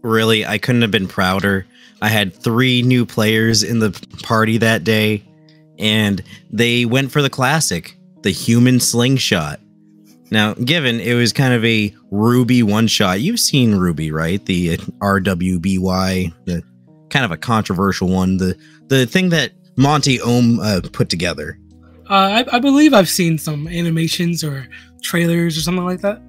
Really, I couldn't have been prouder. I had 3 new players in the party that day, and they went for the classic, the human slingshot. Now, given it was kind of a Ruby one-shot, you've seen Ruby, right? The RWBY, the kind of a controversial one, the thing that Monty Ohm put together. I believe I've seen some animations or trailers or something like that.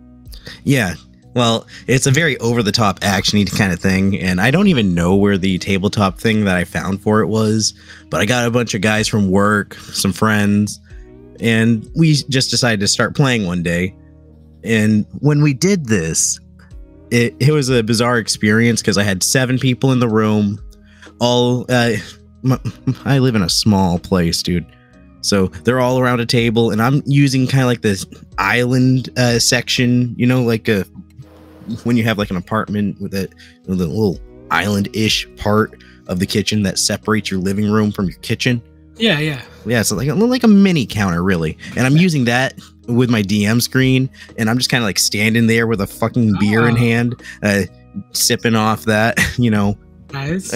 Yeah. Well, it's a very over-the-top action-y kind of thing, and I don't even know where the tabletop thing that I found for it was, but I got a bunch of guys from work, some friends, and we just decided to start playing one day. And when we did this, it was a bizarre experience because I had 7 people in the room. I live in a small place, dude. So they're all around a table, and I'm using kind of like this island section, you know, like when you have like an apartment with a little island-ish part of the kitchen that separates your living room from your kitchen. Yeah, so like a mini counter, really. And I'm using that with my DM screen, and I'm just kind of like standing there with a fucking beer in hand, sipping off that, you know. Nice.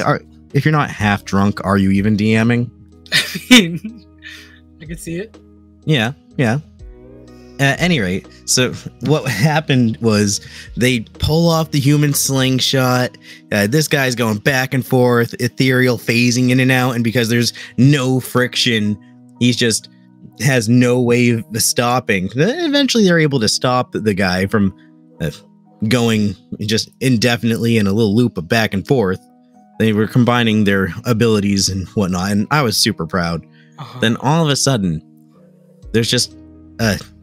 If you're not half drunk, are you even DMing? I mean, I can see it. Yeah. At any rate, so what happened was they pull off the human slingshot. This guy's going back and forth, ethereal, phasing in and out, and because there's no friction, he's just has no way of stopping. Eventually, they're able to stop the guy from going just indefinitely in a little loop of back and forth. They were combining their abilities and whatnot, and I was super proud. Then all of a sudden, there's just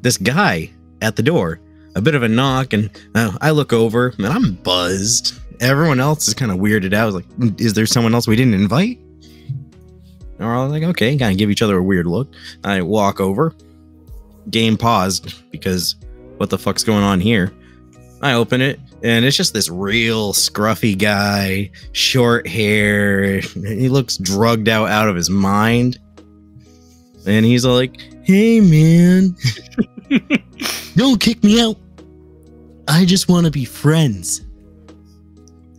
this guy at the door, a bit of a knock, and I look over, and I'm buzzed. Everyone else is kind of weirded out. I was like, is there someone else we didn't invite? And we're all like, okay, kind of give each other a weird look. I walk over. Game paused because what the fuck's going on here? I open it, and it's just this real scruffy guy, short hair. He looks drugged out of his mind. And he's like, hey, man, don't kick me out. I just want to be friends.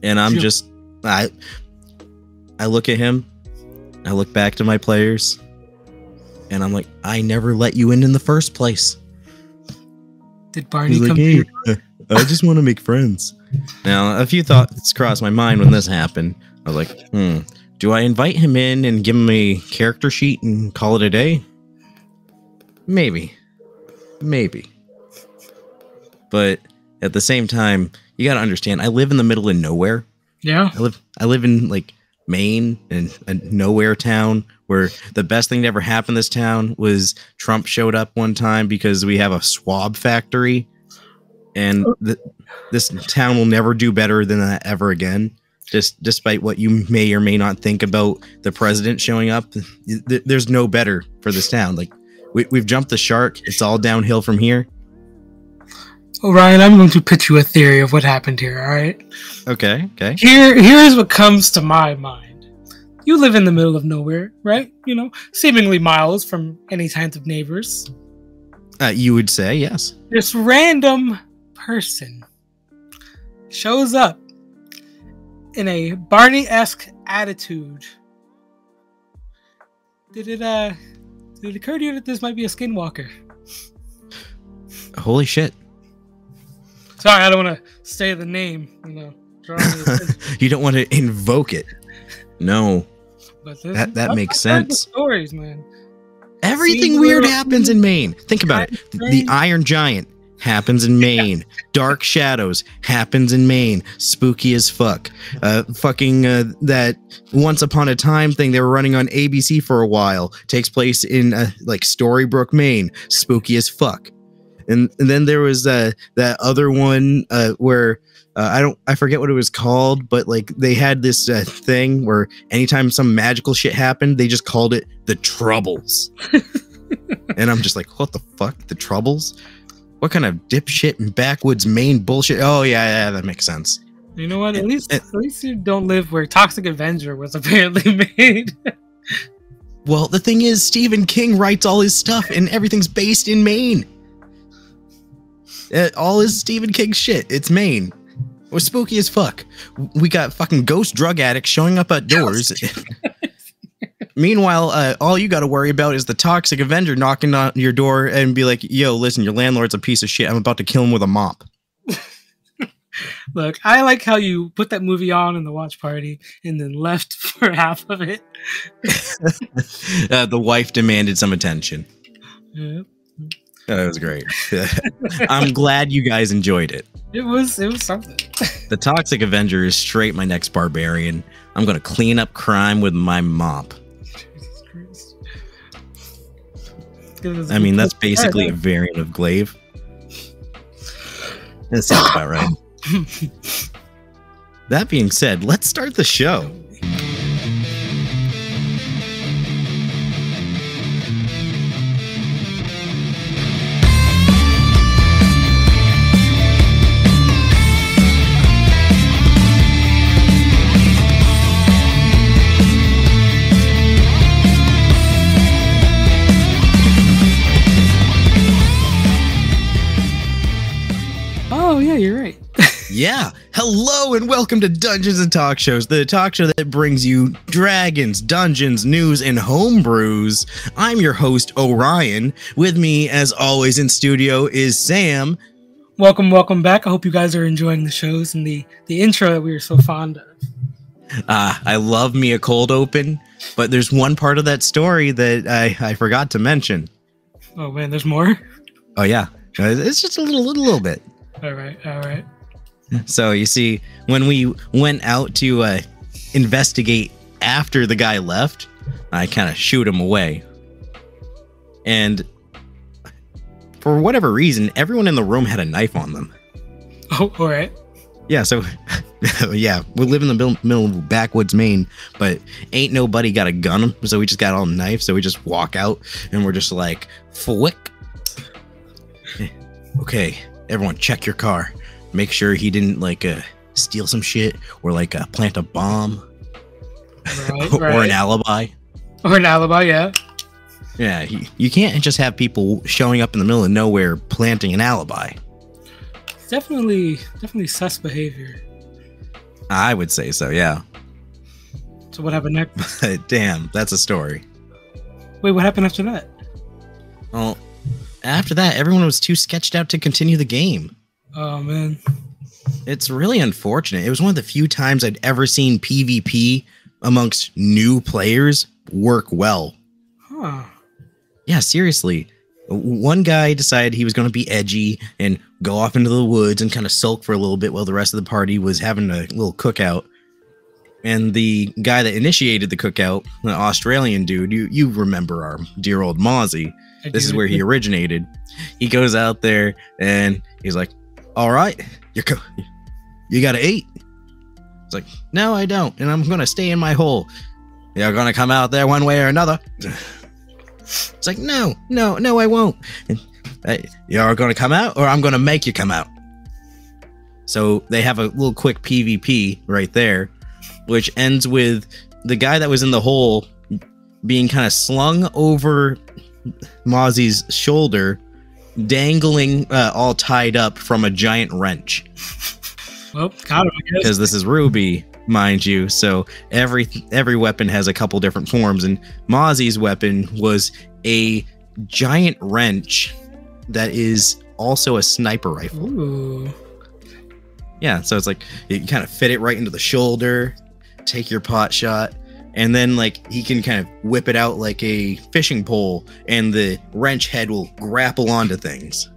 And I'm just, I look at him. I look back to my players. And I'm like, I never let you in the first place. Did Barney come here? I just want to make friends. Now, a few thoughts crossed my mind when this happened. I was like, do I invite him in and give him a character sheet and call it a day? Maybe. But at the same time, you got to understand, I live in the middle of nowhere. Yeah. I live in like Maine, in a nowhere town where the best thing to ever happen in this town was Trump showed up one time because we have a swab factory, and this town will never do better than that ever again. Just despite what you may or may not think about the president showing up, there's no better for this town. Like we've jumped the shark. It's all downhill from here. Oh, Ryan, I'm going to pitch you a theory of what happened here, all right? Okay. Here's what comes to my mind. You live in the middle of nowhere, right? You know, seemingly miles from any kinds of neighbors. You would say, yes. This random person shows up in a Barney-esque attitude. Did it occur to you that this might be a skinwalker? Holy shit. Sorry, I don't want to say the name, you know. You don't want to invoke it. No. But that makes sense. Stories, man. Everything weird happens in Maine. Think about it. The Iron Giant happens in Maine. Dark Shadows happens in Maine. Spooky as fuck. That Once Upon a Time thing they were running on ABC for a while takes place in like Storybrooke, Maine. Spooky as fuck. And then there was that other one where I forget what it was called, but like they had this thing where anytime some magical shit happened, they just called it the Troubles. And I'm just like, what the fuck? The Troubles? What kind of dipshit and backwoods Maine bullshit? Oh yeah, that makes sense. You know what? At least you don't live where Toxic Avenger was apparently made. Well, the thing is, Stephen King writes all his stuff, and everything's based in Maine. All his Stephen King shit. It's Maine. was spooky as fuck. We got fucking ghost drug addicts showing up at doors. Meanwhile, all you got to worry about is the toxic Avenger knocking on your door and be like, yo, listen, your landlord's a piece of shit. I'm about to kill him with a mop. Look, I like how you put that movie on in the watch party and then left for half of it. The wife demanded some attention. Yep. That was great. I'm glad you guys enjoyed it. It was something. The Toxic Avenger is straight my next barbarian. I'm going to clean up crime with my mop. Jesus Christ. I mean, that's basically a variant of Glaive. That sounds about right. That being said, let's start the show. Oh, yeah, you're right. Yeah, hello and welcome to Dungeons and Talkshows, the talk show that brings you dragons, dungeons, news, and homebrews. I'm your host, Orion. With me, as always, in studio is Sam. Welcome back. I hope you guys are enjoying the shows and the intro that we were so fond of. I love me a cold open, but there's one part of that story that I forgot to mention. Oh, man, there's more? Oh, yeah. It's just a little bit. All right. So you see, when we went out to investigate after the guy left, I kind of shooed him away. And for whatever reason, everyone in the room had a knife on them. Oh, all right. Yeah, so, yeah, we live in the middle of backwoods Maine, but ain't nobody got a gun, so we just got all knives, so we just walk out, and we're just like, flick. Okay, everyone check your car. Make sure he didn't, like, steal some shit, or, like, plant a bomb, Right. or an alibi. Or an alibi, yeah. Yeah, you can't just have people showing up in the middle of nowhere planting an alibi. Definitely sus behavior. I would say so, yeah. So what happened next? Damn, that's a story. Wait, what happened after that? Well, after that, everyone was too sketched out to continue the game. Oh, man. It's really unfortunate. It was one of the few times I'd ever seen PvP amongst new players work well. Huh. Yeah, seriously. One guy decided he was going to be edgy and go off into the woods and kind of sulk for a little bit while the rest of the party was having a little cookout. And the guy that initiated the cookout, the Australian dude, you remember our dear old Mozzie. This is where he originated. He goes out there and he's like, all right, you got to eat. It's like, no, I don't. And I'm going to stay in my hole. You're going to come out there one way or another. It's like, no, I won't. And, you're going to come out or I'm going to make you come out. So they have a little quick PvP right there, which ends with the guy that was in the hole being kind of slung over Mozzie's shoulder, dangling all tied up from a giant wrench. Well, got him, I guess. Because this is Ruby, mind you, so every weapon has a couple different forms, and Mozzie's weapon was a giant wrench that is also a sniper rifle. Ooh. Yeah, so it's like you can kind of fit it right into the shoulder, take your pot shot, and then like he can kind of whip it out like a fishing pole, and the wrench head will grapple onto things.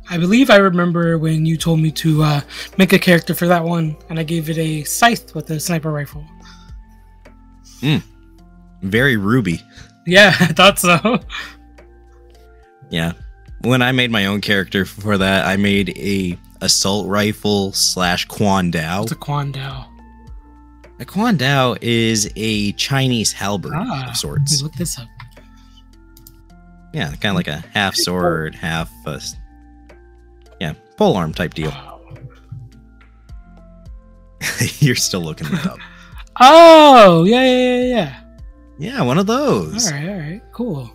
I believe I remember when you told me to make a character for that one, and I gave it a scythe with a sniper rifle. Very Ruby. Yeah, I thought so. Yeah. When I made my own character for that, I made a assault rifle / Quan Dao. It's a Quan Dao. A Quan Dao is a Chinese halberd of sorts. Let me look this up. Yeah, kind of like a half sword, half polearm type deal. Wow. You're still looking that up. Oh, yeah. Yeah, one of those. All right, cool.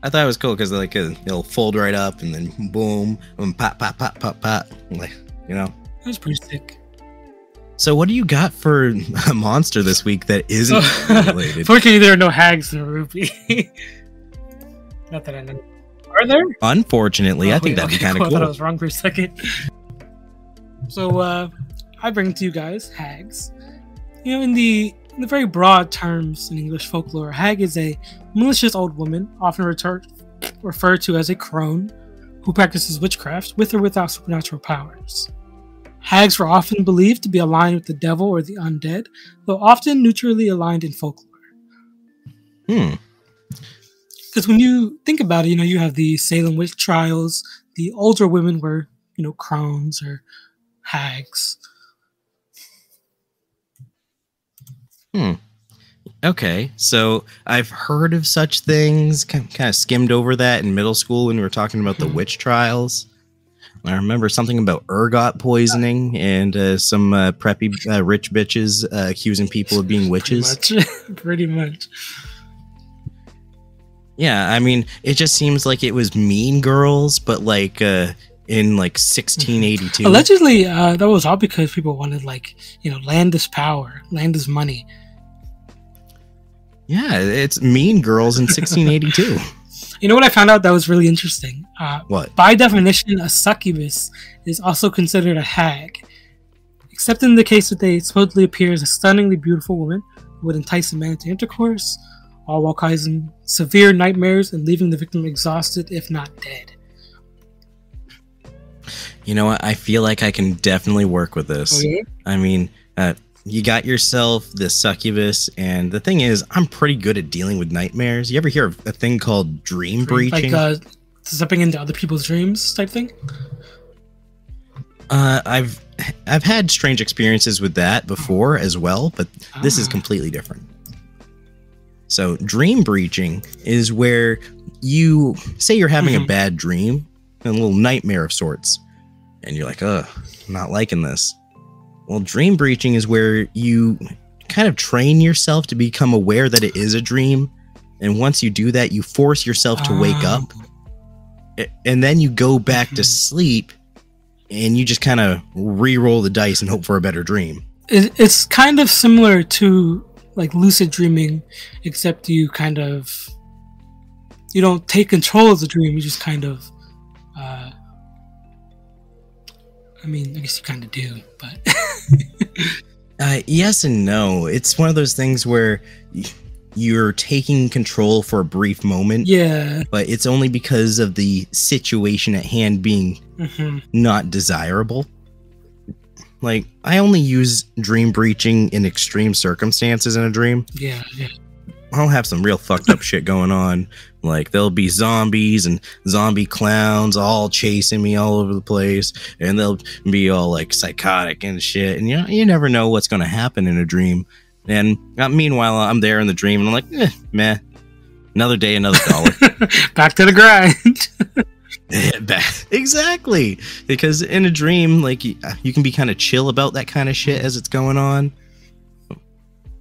I thought it was cool because like it'll fold right up and then boom, and pop, like, you know. That was pretty sick. So what do you got for a monster this week that isn't related? Fortunately, there are no hags in Ruby. Not that I know. Are there? Unfortunately, I think that'd be kind of I cool. thought I was wrong for a second. So I bring to you guys hags. In the very broad terms in English folklore, hag is a malicious old woman, often referred to as a crone, who practices witchcraft with or without supernatural powers. Hags were often believed to be aligned with the devil or the undead, though often neutrally aligned in folklore. Because when you think about it, you have the Salem witch trials. The older women were, crones or hags. Okay, so I've heard of such things, kind of skimmed over that in middle school when we were talking about the witch trials. I remember something about ergot poisoning and some preppy rich bitches accusing people of being witches. Pretty much. Yeah, I mean, it just seems like it was Mean Girls, but like in like 1682. Allegedly, that was all because people wanted land is power, land is money. Yeah, it's Mean Girls in 1682. You know what I found out that was really interesting? What? By definition, a succubus is also considered a hag, except in the case that they supposedly appear as a stunningly beautiful woman who would entice a man to intercourse, all while causing severe nightmares and leaving the victim exhausted, if not dead. You know what? I feel like I can definitely work with this. Oh, yeah? I mean, you got yourself this succubus, and the thing is, I'm pretty good at dealing with nightmares. You ever hear of a thing called dream breaching? Like stepping into other people's dreams type thing? I've had strange experiences with that before as well, but this is completely different. So dream breaching is where you say you're having a bad dream, a little nightmare of sorts, and you're like, I'm not liking this. Well, dream breaching is where you kind of train yourself to become aware that it is a dream. And once you do that, you force yourself to wake up. And then you go back to sleep and you just kind of re-roll the dice and hope for a better dream. It's kind of similar to like lucid dreaming, except you don't take control of the dream. You just kind of, I guess you kind of do, but... Yes and no. It's one of those things where you're taking control for a brief moment. Yeah. But it's only because of the situation at hand being not desirable. Like, I only use dream breaching in extreme circumstances in a dream. Yeah. I'll have some real fucked up shit going on. Like, there'll be zombies and zombie clowns all chasing me all over the place. And they'll be all, like, psychotic and shit. And, you never know what's going to happen in a dream. And meanwhile, I'm there in the dream, and I'm like, meh. Another day, another dollar. Back to the grind. Exactly. Because in a dream, like, you can be kind of chill about that kind of shit as it's going on.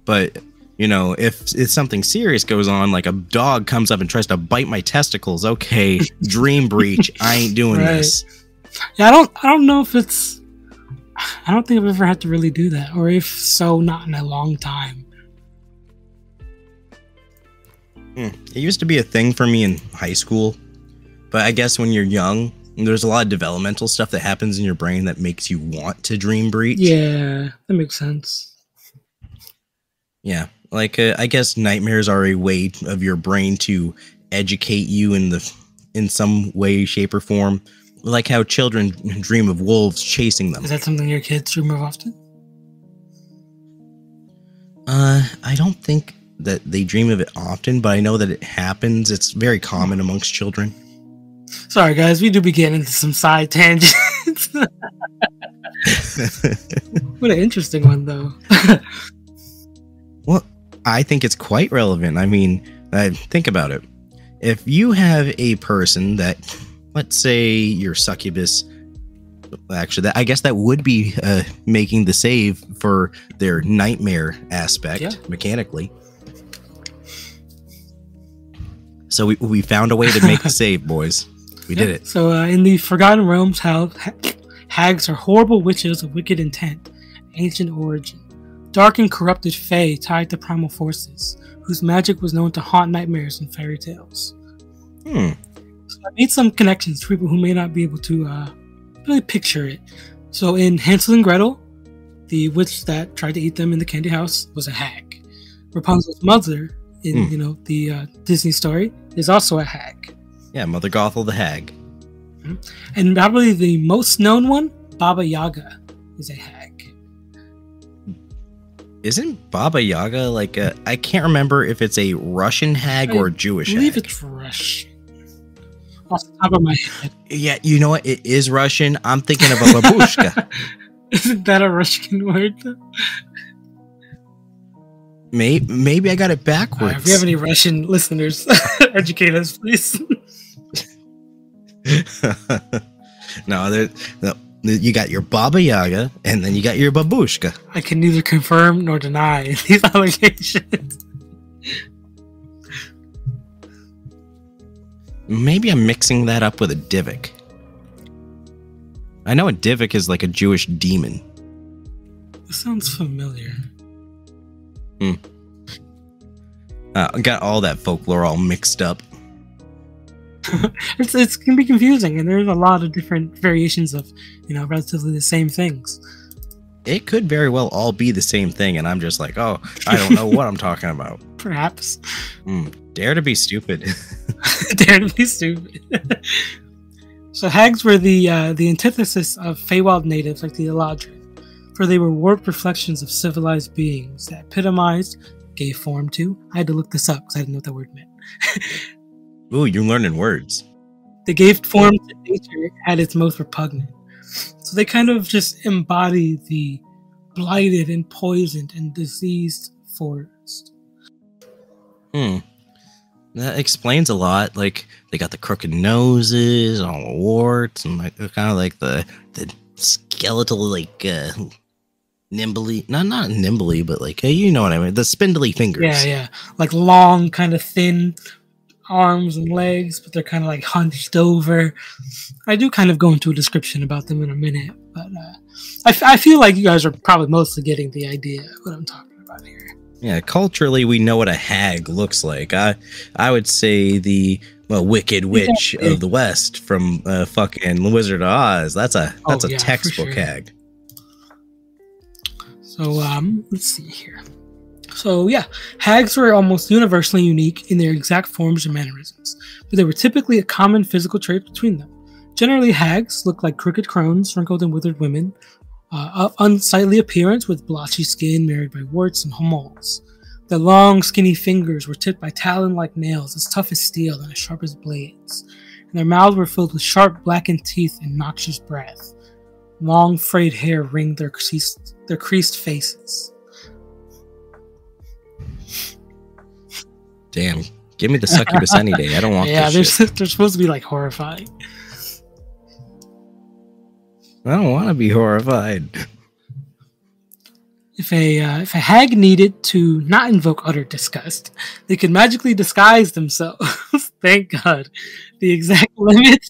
But... if something serious goes on, like a dog comes up and tries to bite my testicles, okay, dream breach, I ain't doing this. Yeah, I don't know if it's... I don't think I've ever had to really do that, or if so, not in a long time. It used to be a thing for me in high school, but I guess when you're young, there's a lot of developmental stuff that happens in your brain that makes you want to dream breach. Yeah, that makes sense. Yeah. Like, I guess nightmares are a way of your brain to educate you in some way, shape, or form. Like how children dream of wolves chasing them. Is that something your kids dream of often? I don't think that they dream of it often, but I know that it happens. It's very common amongst children. Sorry, guys, we do be getting into some side tangents. What an interesting one, though. Well, I think it's quite relevant. I mean, think about it. If you have a person that, let's say your succubus, actually, I guess that would be making the save for their nightmare aspect, mechanically. So we found a way to make the save, boys. We did it. So in the Forgotten Realms, hags are horrible witches of wicked intent. ancient origin. Dark and corrupted fae tied to primal forces, whose magic was known to haunt nightmares and fairy tales. So I made some connections to people who may not be able to really picture it. So in Hansel and Gretel, the witch that tried to eat them in the candy house was a hag. Rapunzel's mother in the Disney story is also a hag. Yeah, Mother Gothel the Hag. And probably the most known one, Baba Yaga, is a hag. Isn't Baba Yaga like a... I can't remember if it's a Russian hag or a Jewish hag. I believe it's Russian. Off the top of my head. Yeah, you know what? It is Russian. I'm thinking of a babushka. Isn't that a Russian word? Maybe I got it backwards. If you have any Russian listeners, educate us, please. No, you got your Baba Yaga, and then you got your babushka. I can neither confirm nor deny these allegations. Maybe I'm mixing that up with a Divik. I know a Divik is like a Jewish demon. This sounds familiar. Got all that folklore all mixed up. It's can be confusing, and there's a lot of different variations of, relatively the same things. It could very well all be the same thing, and I'm just like, oh, I don't know what I'm talking about. Perhaps. Dare to be stupid. Dare to be stupid. So hags were the antithesis of Feywild natives like the Eladrin, for they were warped reflections of civilized beings that epitomized, gave form to. I had to look this up because I didn't know what that word meant. Ooh, you're learning words. They gave form to nature at its most repugnant. So they kind of just embody the blighted and poisoned and diseased forest. That explains a lot. Like, they got the crooked noses, all the warts, and like kind of like the skeletal, like nimbly, not nimbly, but like you know what I mean, the spindly fingers. Yeah, like long, kind of thin arms and legs, but they're kind of like hunched over. I do kind of go into a description about them in a minute, but I feel like you guys are probably mostly getting the idea of what I'm talking about here. Yeah, culturally, we know what a hag looks like. I would say the Wicked Witch of the West from fucking Wizard of Oz. That's a textbook hag. So let's see here. So yeah, hags were almost universally unique in their exact forms and mannerisms, but they were typically a common physical trait between them. Generally, hags look like crooked crones, wrinkled and withered women, of unsightly appearance with blotchy skin marred by warts and moles. Their long, skinny fingers were tipped by talon-like nails as tough as steel and as sharp as blades, and their mouths were filled with sharp, blackened teeth and noxious breath. Long, frayed hair ringed their creased faces. Damn, give me the succubus any day. I don't want this shit. They're supposed to be like horrifying. I don't want to be horrified. If a hag needed to not invoke utter disgust, they could magically disguise themselves. Thank God. The exact limits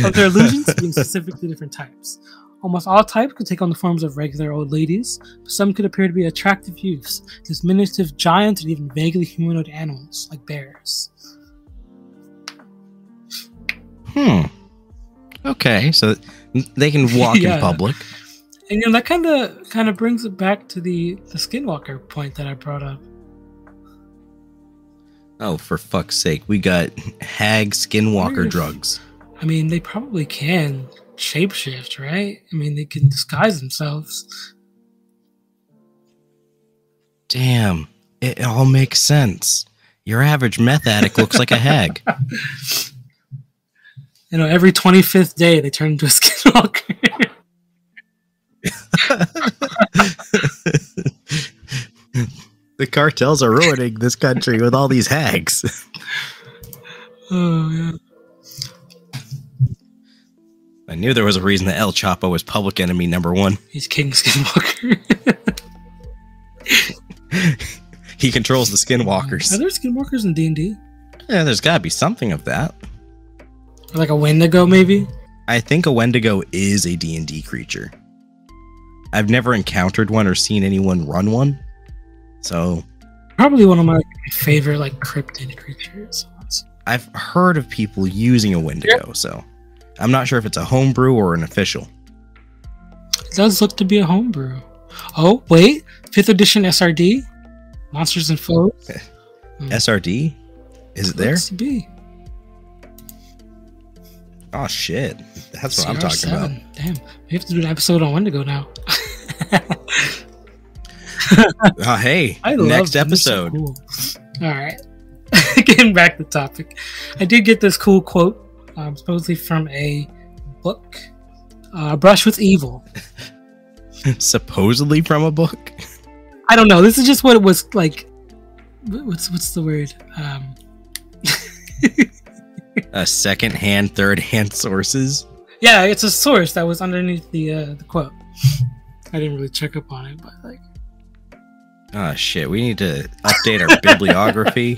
of their illusions being specific to different types. Almost all types could take on the forms of regular old ladies, but some could appear to be attractive youths, diminutive giants, and even vaguely humanoid animals, like bears. Okay, so they can walk in public. And that kind of brings it back to the skinwalker point that I brought up. Oh, for fuck's sake, we got hag skinwalker drugs. I mean, they probably can shapeshift, right? I mean, they can disguise themselves. Damn, it all makes sense. Your average meth addict looks like a hag. Every 25th day they turn into a skinwalker. The cartels are ruining this country with all these hags. Oh, yeah. I knew there was a reason that El Chapo was public enemy #1. He's King Skinwalker. He controls the skinwalkers. Are there skinwalkers in D&D? Yeah, there's gotta be something of that. Or like a Wendigo, maybe? I think a Wendigo is a D&D creature. I've never encountered one or seen anyone run one. So probably one of my favorite like cryptid creatures. I've heard of people using a Wendigo, so I'm not sure if it's a homebrew or an official. It does look to be a homebrew. Oh, wait. 5th edition SRD? Monsters and Foes? SRD? Is it there? Looks to be. Oh, shit. That's what I'm talking about. Damn. We have to do an episode on Wendigo now. Hey, next episode. So cool. All right. Getting back to the topic. I did get this cool quote, supposedly from a book, Brush with Evil. Supposedly from a book? I don't know. This is just what it was like. What's the word? A second-hand, third-hand sources? Yeah, it's a source that was underneath the quote. I didn't really check up on it, but like. Oh shit! We need to update our bibliography.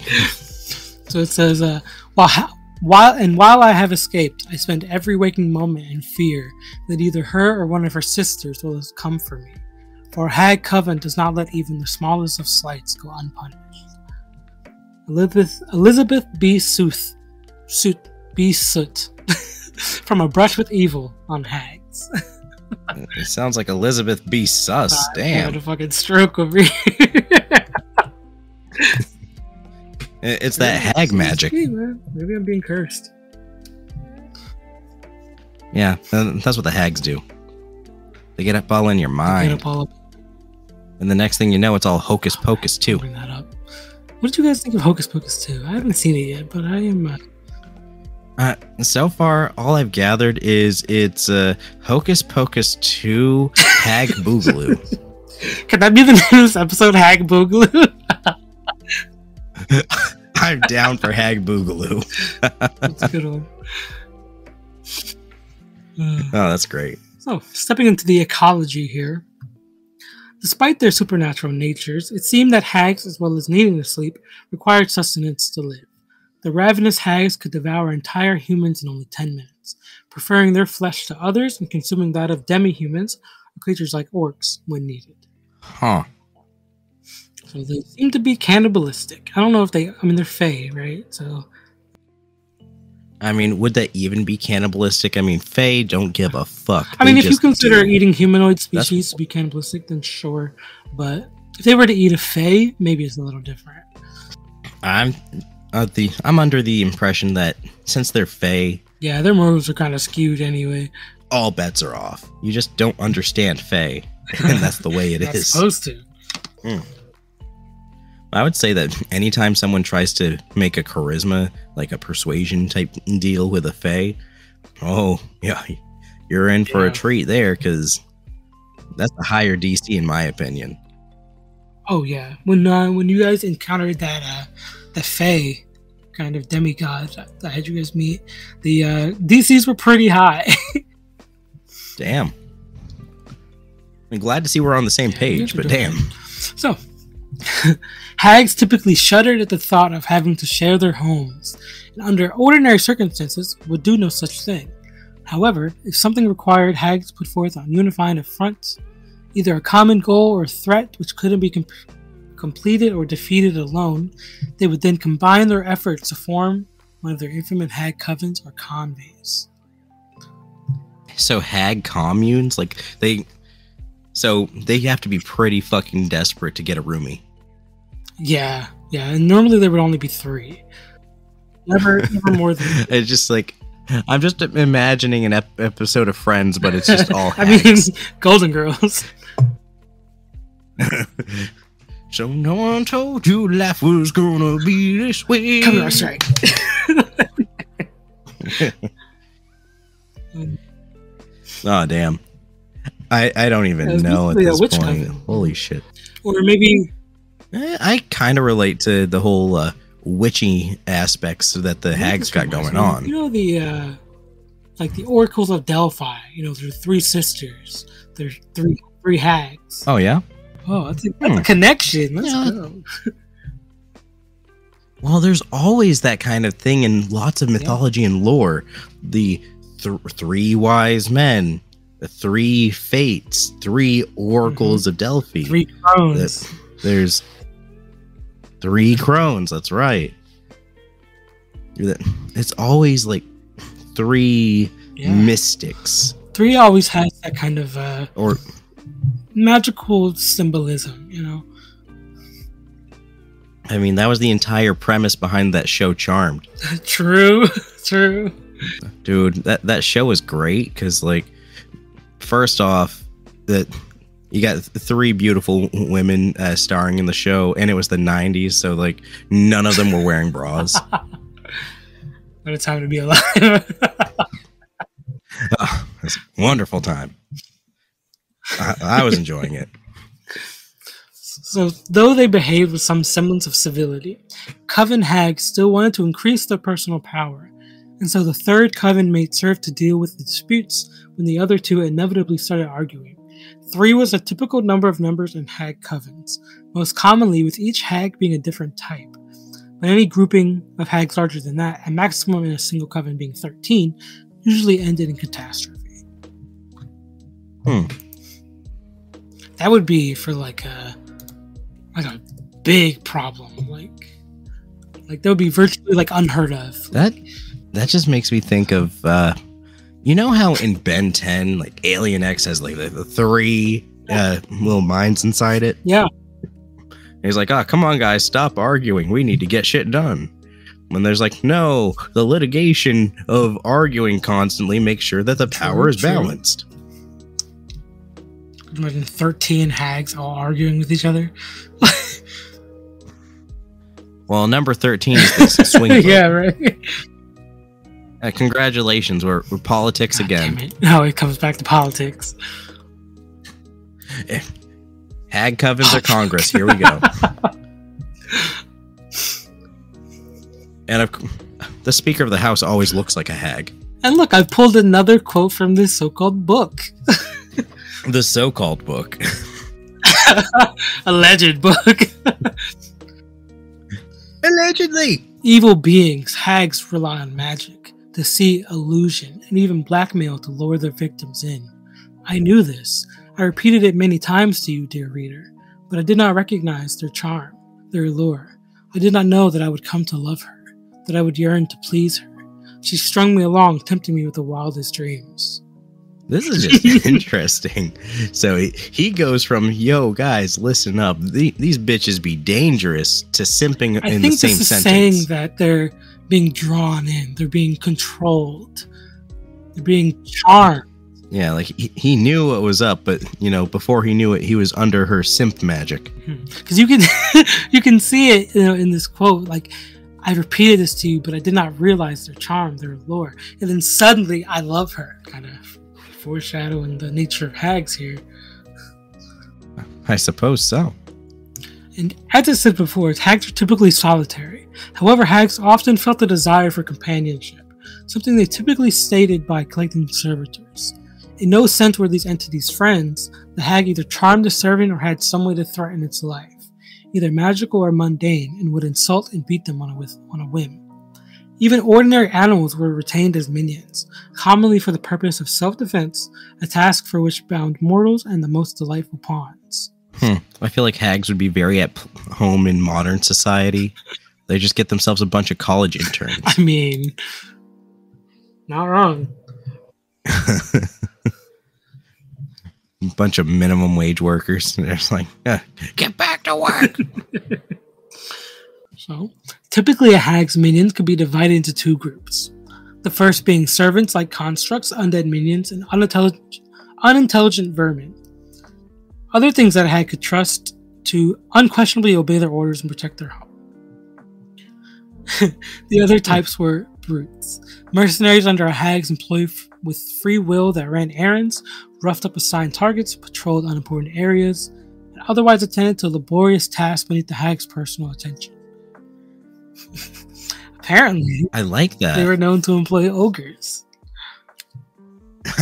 So it says, while I have escaped, I spend every waking moment in fear that either her or one of her sisters will come for me. For Hag Coven does not let even the smallest of slights go unpunished. Elizabeth B. Soot, from A Brush with Evil on Hags. It sounds like Elizabeth B. Sus. Damn. I had a fucking stroke over here. It's that hag magic. Maybe I'm being cursed. Yeah, that's what the hags do. They get up all in your mind. And the next thing you know, it's all hocus pocus too. Bring that up. What did you guys think of Hocus Pocus 2? I haven't seen it yet, but I am... So far, all I've gathered is it's Hocus Pocus 2 Hag Boogaloo. Could that be the name of this episode, Hag Boogaloo? I'm down for Hag Boogaloo. That's a good one. Oh, that's great. So, stepping into the ecology here. Despite their supernatural natures, it seemed that hags, as well as needing to sleep, required sustenance to live. The ravenous hags could devour entire humans in only 10 minutes, preferring their flesh to others and consuming that of demi-humans or creatures like orcs when needed. Huh. So they seem to be cannibalistic. I don't know if they're fae, right? So... I mean, would that even be cannibalistic? I mean, fae don't give a fuck. I mean, if you consider eating humanoid species to be cannibalistic, then sure. But if they were to eat a fae, maybe it's a little different. I'm under the impression that since they're fae, yeah, their morals are kind of skewed anyway. All bets are off. You just don't understand fae, and that's the way it is. Supposed to. I would say that anytime someone tries to make a charisma, like a persuasion type deal with a fae, oh yeah, you're in for a treat there, because that's a higher DC in my opinion. Oh yeah, when you guys encountered that the fae kind of demigod that had you guys meet, the DCs were pretty high. Damn. I'm glad to see we're on the same page, but damn. So, hags typically shuddered at the thought of having to share their homes, and under ordinary circumstances would do no such thing. However, if something required hags to put forth a unifying front, either a common goal or threat which couldn't be completed or defeated alone, they would then combine their efforts to form one of their infamous hag covens or conveys. So hag communes, like they have to be pretty fucking desperate to get a roomie. Yeah, and normally there would only be 3. Never more than 3. It's just like, I'm just imagining an episode of Friends, but it's just all hags. Golden Girls. So no one told you life was gonna be this way. Come on, strike. Oh damn. I don't even know at this point. Coven. Holy shit. Or maybe... I kind of relate to the whole witchy aspects that the hags got going on. You know the oracles of Delphi. You know, there's 3 sisters. There's three hags. Oh yeah. Oh, that's a connection. Let's go. Well, there's always that kind of thing in lots of mythology and lore. The 3 wise men. 3 fates, 3 oracles of Delphi, 3 crones. There's 3 crones. That's right. It's always like 3 mystics. 3 always has that kind of or magical symbolism, you know. I mean, that was the entire premise behind that show, Charmed. True. Dude, that show was great because, like, first off, that you got 3 beautiful women starring in the show, and it was the 90s, so like none of them were wearing bras. What a time to be alive. Oh, it was a wonderful time. I was enjoying it. So, though they behaved with some semblance of civility, Coven Hags still wanted to increase their personal power, and so the 3rd Coven made serve to deal with the disputes when the other 2 inevitably started arguing. 3 was a typical number of members in Hag Covens, most commonly with each Hag being a different type. But any grouping of Hags larger than that, and maximum in a single Coven being 13, usually ended in catastrophe. That would be for like a big problem, like that would be virtually like unheard of. That just makes me think of you know how in Ben 10 like Alien X has like the 3 little minds inside it? Yeah. And he's like, come on guys, stop arguing, we need to get shit done. When there's like, no, the litigation of arguing constantly makes sure that the power is balanced. Imagine 13 Hags all arguing with each other. Well, number 13 is this swing vote. Yeah, right. Congratulations, we're politics again. Damn it. No, it comes back to politics. Hag Covens or Congress, here we go. And the Speaker of the House always looks like a hag. And look, I pulled another quote from this so-called book. The so-called book. Alleged book. Allegedly. Evil beings, hags, rely on magic, deceit, illusion, and even blackmail to lure their victims in. I knew this. I repeated it many times to you, dear reader, but I did not recognize their charm, their allure. I did not know that I would come to love her, that I would yearn to please her. She strung me along, tempting me with the wildest dreams. This is just interesting. So he goes from, yo, guys, listen up. These bitches be dangerous to simping in the same sentence. I think this is saying that they're being drawn in. They're being controlled. They're being charmed. Yeah, like he knew what was up, but, you know, before he knew it, he was under her simp magic. Because you can you can see it, you know, in this quote, like, I repeated this to you, but I did not realize their charm, their allure. And then suddenly, I love her. Kind of foreshadowing the nature of hags here. I suppose so. And as I said before, hags are typically solitary. However, hags often felt a desire for companionship, something they typically stated by collecting servitors. In no sense were these entities friends. The hag either charmed the servant or had some way to threaten its life, either magical or mundane, and would insult and beat them on a whim. Even ordinary animals were retained as minions, commonly for the purpose of self-defense, a task for which bound mortals and the most delightful pawns. I feel like hags would be very at home in modern society. They just get themselves a bunch of college interns. I mean, not wrong. Bunch of minimum wage workers. They're just like, get back to work. So, typically a hag's minions could be divided into 2 groups. The first being servants like constructs, undead minions, and unintelligent vermin. Other things that a hag could trust to unquestionably obey their orders and protect their home. The other types were brutes. Mercenaries under a hag's employee with free will that ran errands, roughed up assigned targets, patrolled unimportant areas, and otherwise attended to laborious tasks beneath the hag's personal attention. Apparently, I like that. They were known to employ ogres.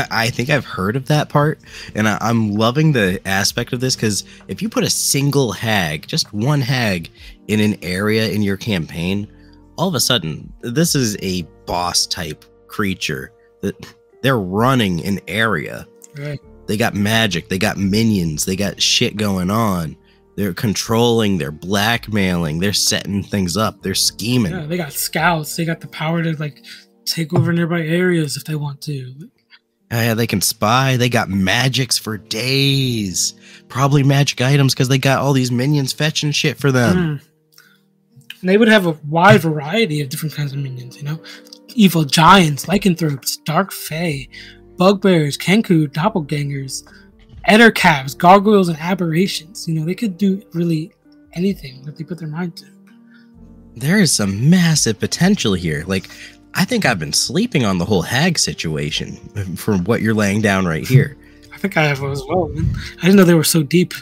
I think I've heard of that part, and I'm loving the aspect of this, because if you put a single hag, just one hag, in an area in your campaign, all of a sudden, this is a boss type creature that they're running an area. Right. They got magic. They got minions. They got shit going on. They're controlling. They're blackmailing. They're setting things up. They're scheming. Yeah, they got scouts. They got the power to like take over nearby areas if they want to. Yeah, they can spy. They got magics for days. Probably magic items because they got all these minions fetching shit for them. And they would have a wide variety of different kinds of minions, you know? Evil giants, lycanthropes, dark fae, bugbears, kenku, doppelgangers, ettercabs, gargoyles, and aberrations. You know, they could do really anything that they put their mind to. There is some massive potential here. Like, I think I've been sleeping on the whole hag situation from what you're laying down right here. I think I have as well, man. I didn't know they were so deep.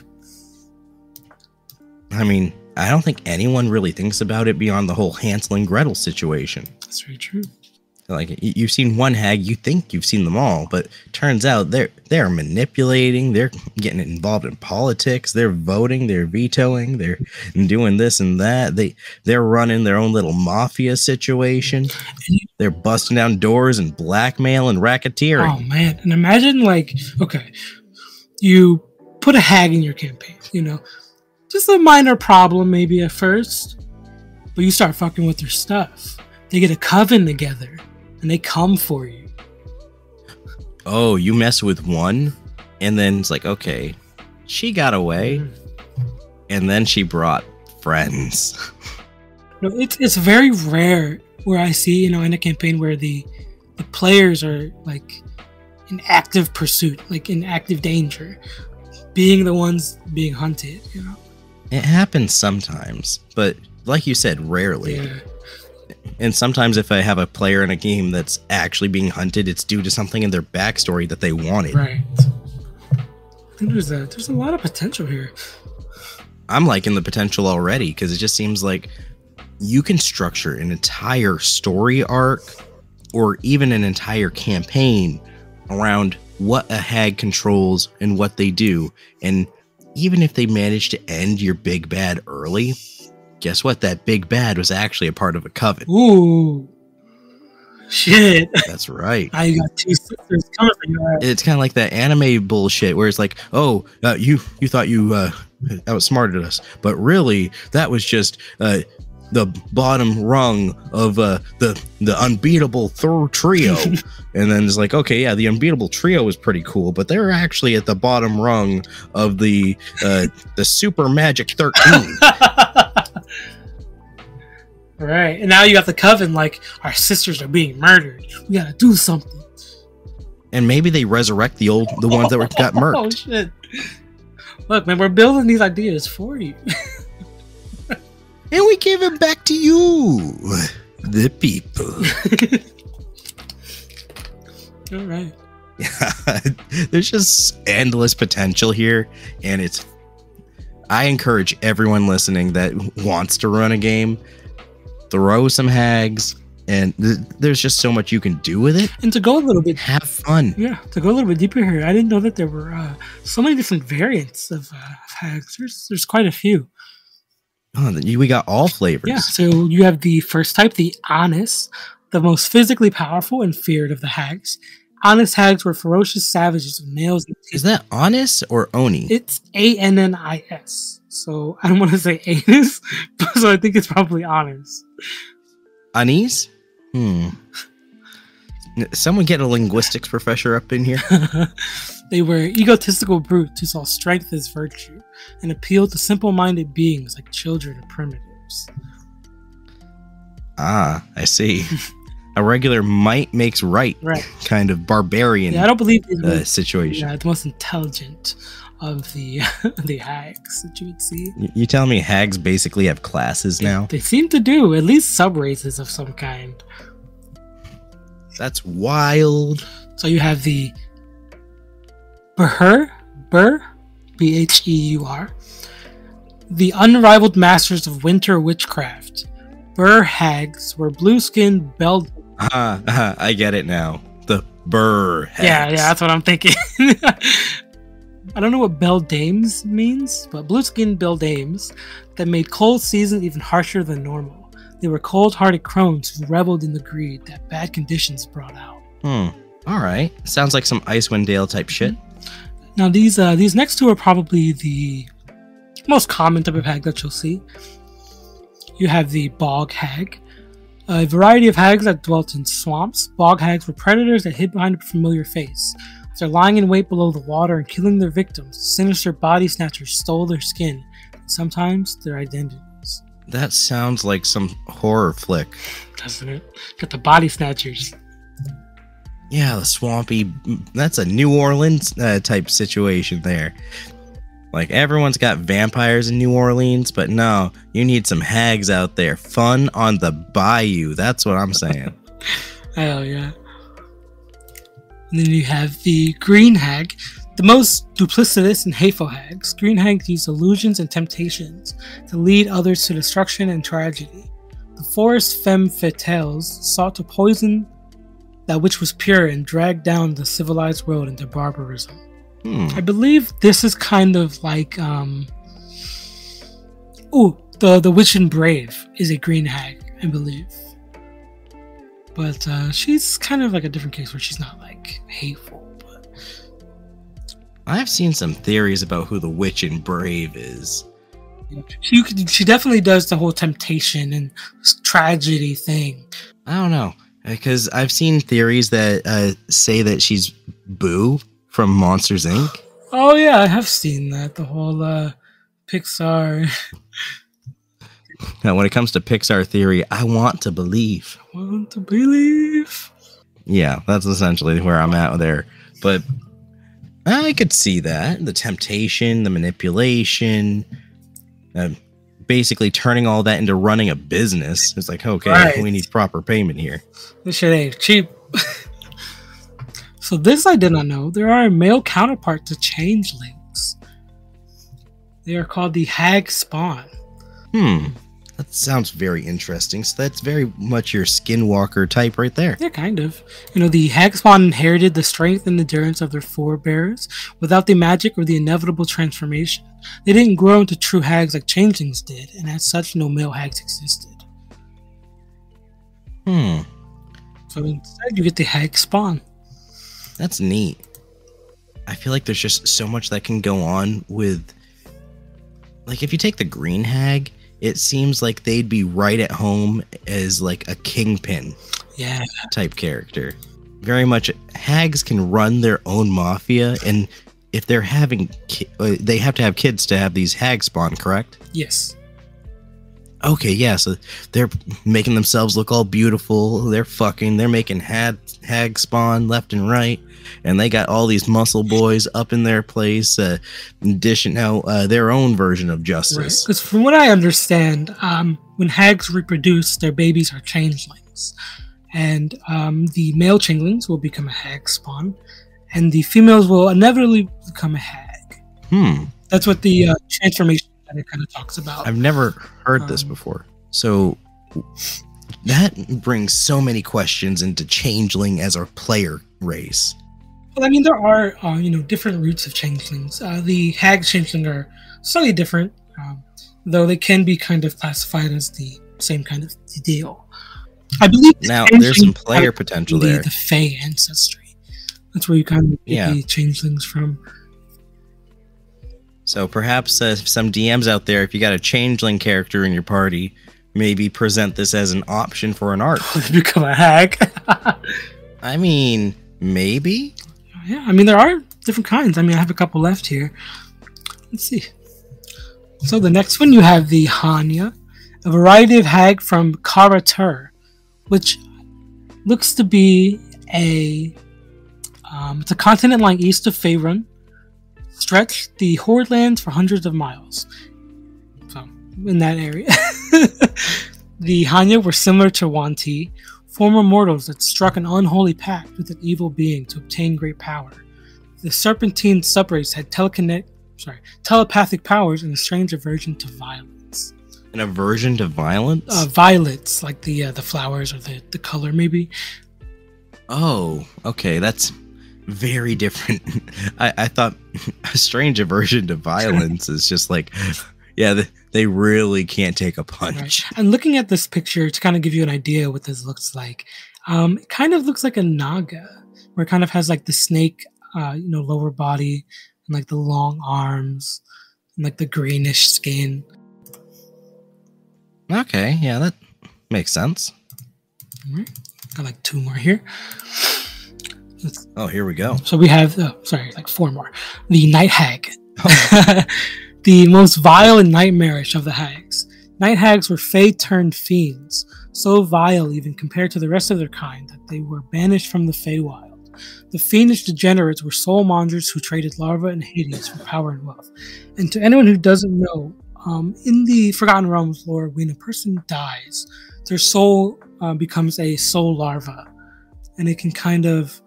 I mean, I don't think anyone really thinks about it beyond the whole Hansel and Gretel situation. That's very true. Like, you've seen one hag, you think you've seen them all, but turns out they're manipulating, they're getting involved in politics, they're voting, they're vetoing, they're doing this and that. They're running their own little mafia situation. They're busting down doors and blackmail and racketeering. Oh man! And imagine, like, okay, you put a hag in your campaign, you know, just a minor problem maybe at first, but you start fucking with their stuff. They get a coven together. And they come for you. Oh, you mess with one, and then it's like, okay, she got away, and then she brought friends. No, it's very rare where I see, you know, in a campaign where the players are like in active pursuit, like in active danger, being the ones being hunted. You know, it happens sometimes, but like you said, rarely. Yeah. And sometimes if I have a player in a game that's actually being hunted, it's due to something in their backstory that they wanted. Right. I think there's a lot of potential here. I'm liking the potential already because it just seems like you can structure an entire story arc or even an entire campaign around what a hag controls and what they do. And even if they manage to end your big bad early, guess what? That big bad was actually a part of a coven. Ooh. Shit. That's right. Now you got two sisters coming for you. It's kind of like that anime bullshit where it's like, oh, you thought you outsmarted us, but really that was just the bottom rung of the unbeatable trio. And then it's like, okay, yeah, the unbeatable trio was pretty cool, but they're actually at the bottom rung of the super magic 13. Right, and now you got the coven, like, our sisters are being murdered. We gotta do something. And maybe they resurrect the ones that got murked. Oh shit! Look, man, we're building these ideas for you. And we give them back to you, the people. All right. Yeah, there's just endless potential here, and I encourage everyone listening that wants to run a game, throw some hags, and there's just so much you can do with it. And to go a little bit, have fun. Yeah, to go a little bit deeper here, I didn't know that there were so many different variants of hags. There's quite a few. Oh, we got all flavors. Yeah, so you have the first type, the honest, the most physically powerful and feared of the hags. Honest hags were ferocious savages with nails and teeth. Is that honest or oni? It's ANNIS. So I don't want to say anus, so I think it's probably honest. Anise? Someone get a linguistics professor up in here. They were egotistical brutes who saw strength as virtue and appealed to simple-minded beings like children or primitives. Ah, I see. A regular might makes right, kind of barbarian. Yeah, I don't believe these situation. Yeah, the most intelligent of the the hags that you would see. You telling me hags basically have classes now? They seem to do, at least sub-races of some kind. That's wild. So you have the Bhur, Bheur, the unrivaled masters of winter witchcraft. Bhur hags were blue-skinned belled. I get it now. The Bhur hags. Yeah, that's what I'm thinking. I don't know what beldames means, but blue-skinned beldames that made cold seasons even harsher than normal. They were cold-hearted crones who reveled in the greed that bad conditions brought out. All right. Sounds like some Icewind Dale type shit. Now these next two are probably the most common type of hag that you'll see. You have the bog hag. A variety of hags that dwelt in swamps. Bog hags were predators that hid behind a familiar face. After lying in wait below the water and killing their victims, sinister body snatchers stole their skin, and sometimes their identities. That sounds like some horror flick. Doesn't it? Got the body snatchers. Yeah, the swampy. That's a New Orleans type situation there. Like, everyone's got vampires in New Orleans, but no, you need some hags out there. Fun on the bayou. That's what I'm saying. Hell yeah. And then you have the green hag, the most duplicitous and hateful hags. Green hags use illusions and temptations to lead others to destruction and tragedy. The forest femme fatales sought to poison that which was pure and drag down the civilized world into barbarism. I believe this is kind of like the Witch and Brave is a green hag, I believe. But she's kind of like a different case where she's not like hateful. But I've seen some theories about who the Witch and Brave is. She definitely does the whole temptation and tragedy thing. I don't know, because I've seen theories that say that she's Boo from Monsters, Inc. Oh yeah, I have seen that. The whole Pixar. Now, when it comes to Pixar theory, I want to believe. Want to believe. Yeah, that's essentially where I'm at there. But I could see that. The temptation, the manipulation, basically turning all that into running a business. It's like, okay, right. We need proper payment here. This shit ain't cheap. So this I did not know. There are a male counterpart to changelings. They are called the hag spawn. That sounds very interesting. So that's very much your skinwalker type right there. Yeah, kind of. You know, the hag spawn inherited the strength and endurance of their forebears without the magic or the inevitable transformation. They didn't grow into true hags like changelings did, and as such, no male hags existed. So instead, you get the hag spawn. That's neat. I feel like there's just so much that can go on with... Like, if you take the green hag, it seems like they'd be right at home as, like, a kingpin type character. Very much, hags can run their own mafia, and if they're having... they have to have kids to have these hag spawn, correct? Yes. Okay, yeah, so they're making themselves look all beautiful. They're fucking, they're making hag spawn left and right. And they got all these muscle boys up in their place, dishing out their own version of justice. Because from what I understand, when hags reproduce, their babies are changelings. And the male changelings will become a hag spawn. And the females will inevitably become a hag. That's what the transformation it kind of talks about. I've never heard this before. So that brings so many questions into changeling as our player race. Well, I mean, there are different roots of changelings. The hag changeling are slightly different, though they can be kind of classified as the same kind of deal. I believe now there's some player potential there. The Fey ancestry. That's where you kind of get the changelings from. So perhaps some DMs out there, if you got a changeling character in your party, maybe present this as an option for an arc. Become a hag. I mean, maybe? Yeah, I mean, there are different kinds. I mean, I have a couple left here. Let's see. So the next one, you have the Hanya, a variety of hag from Karatur, which looks to be it's a continent lying east of Faerun, stretched the Horde lands for hundreds of miles. So, in that area. The Hanya were similar to Wanti, former mortals that struck an unholy pact with an evil being to obtain great power. The Serpentine subrace had telepathic powers and a strange aversion to violence. An aversion to violence? Violets, like the flowers or the color, maybe. Oh, okay, that's very different. I thought a strange aversion to violence is just like, yeah, they really can't take a punch. Right. And looking at this picture to kind of give you an idea what this looks like, it kind of looks like a naga. where it kind of has like the snake, lower body and like the long arms and like the greenish skin. Okay, yeah, that makes sense. All right. Got like 2 more here. Oh, here we go. So we have, like 4 more. The Night Hag. The most vile and nightmarish of the hags. Night hags were fae turned fiends, so vile even compared to the rest of their kind that they were banished from the Feywild. The fiendish degenerates were soul mongers who traded larvae and Hades for power and wealth. And to anyone who doesn't know, in the Forgotten Realms lore, when a person dies, their soul becomes a soul larva. And it can kind of,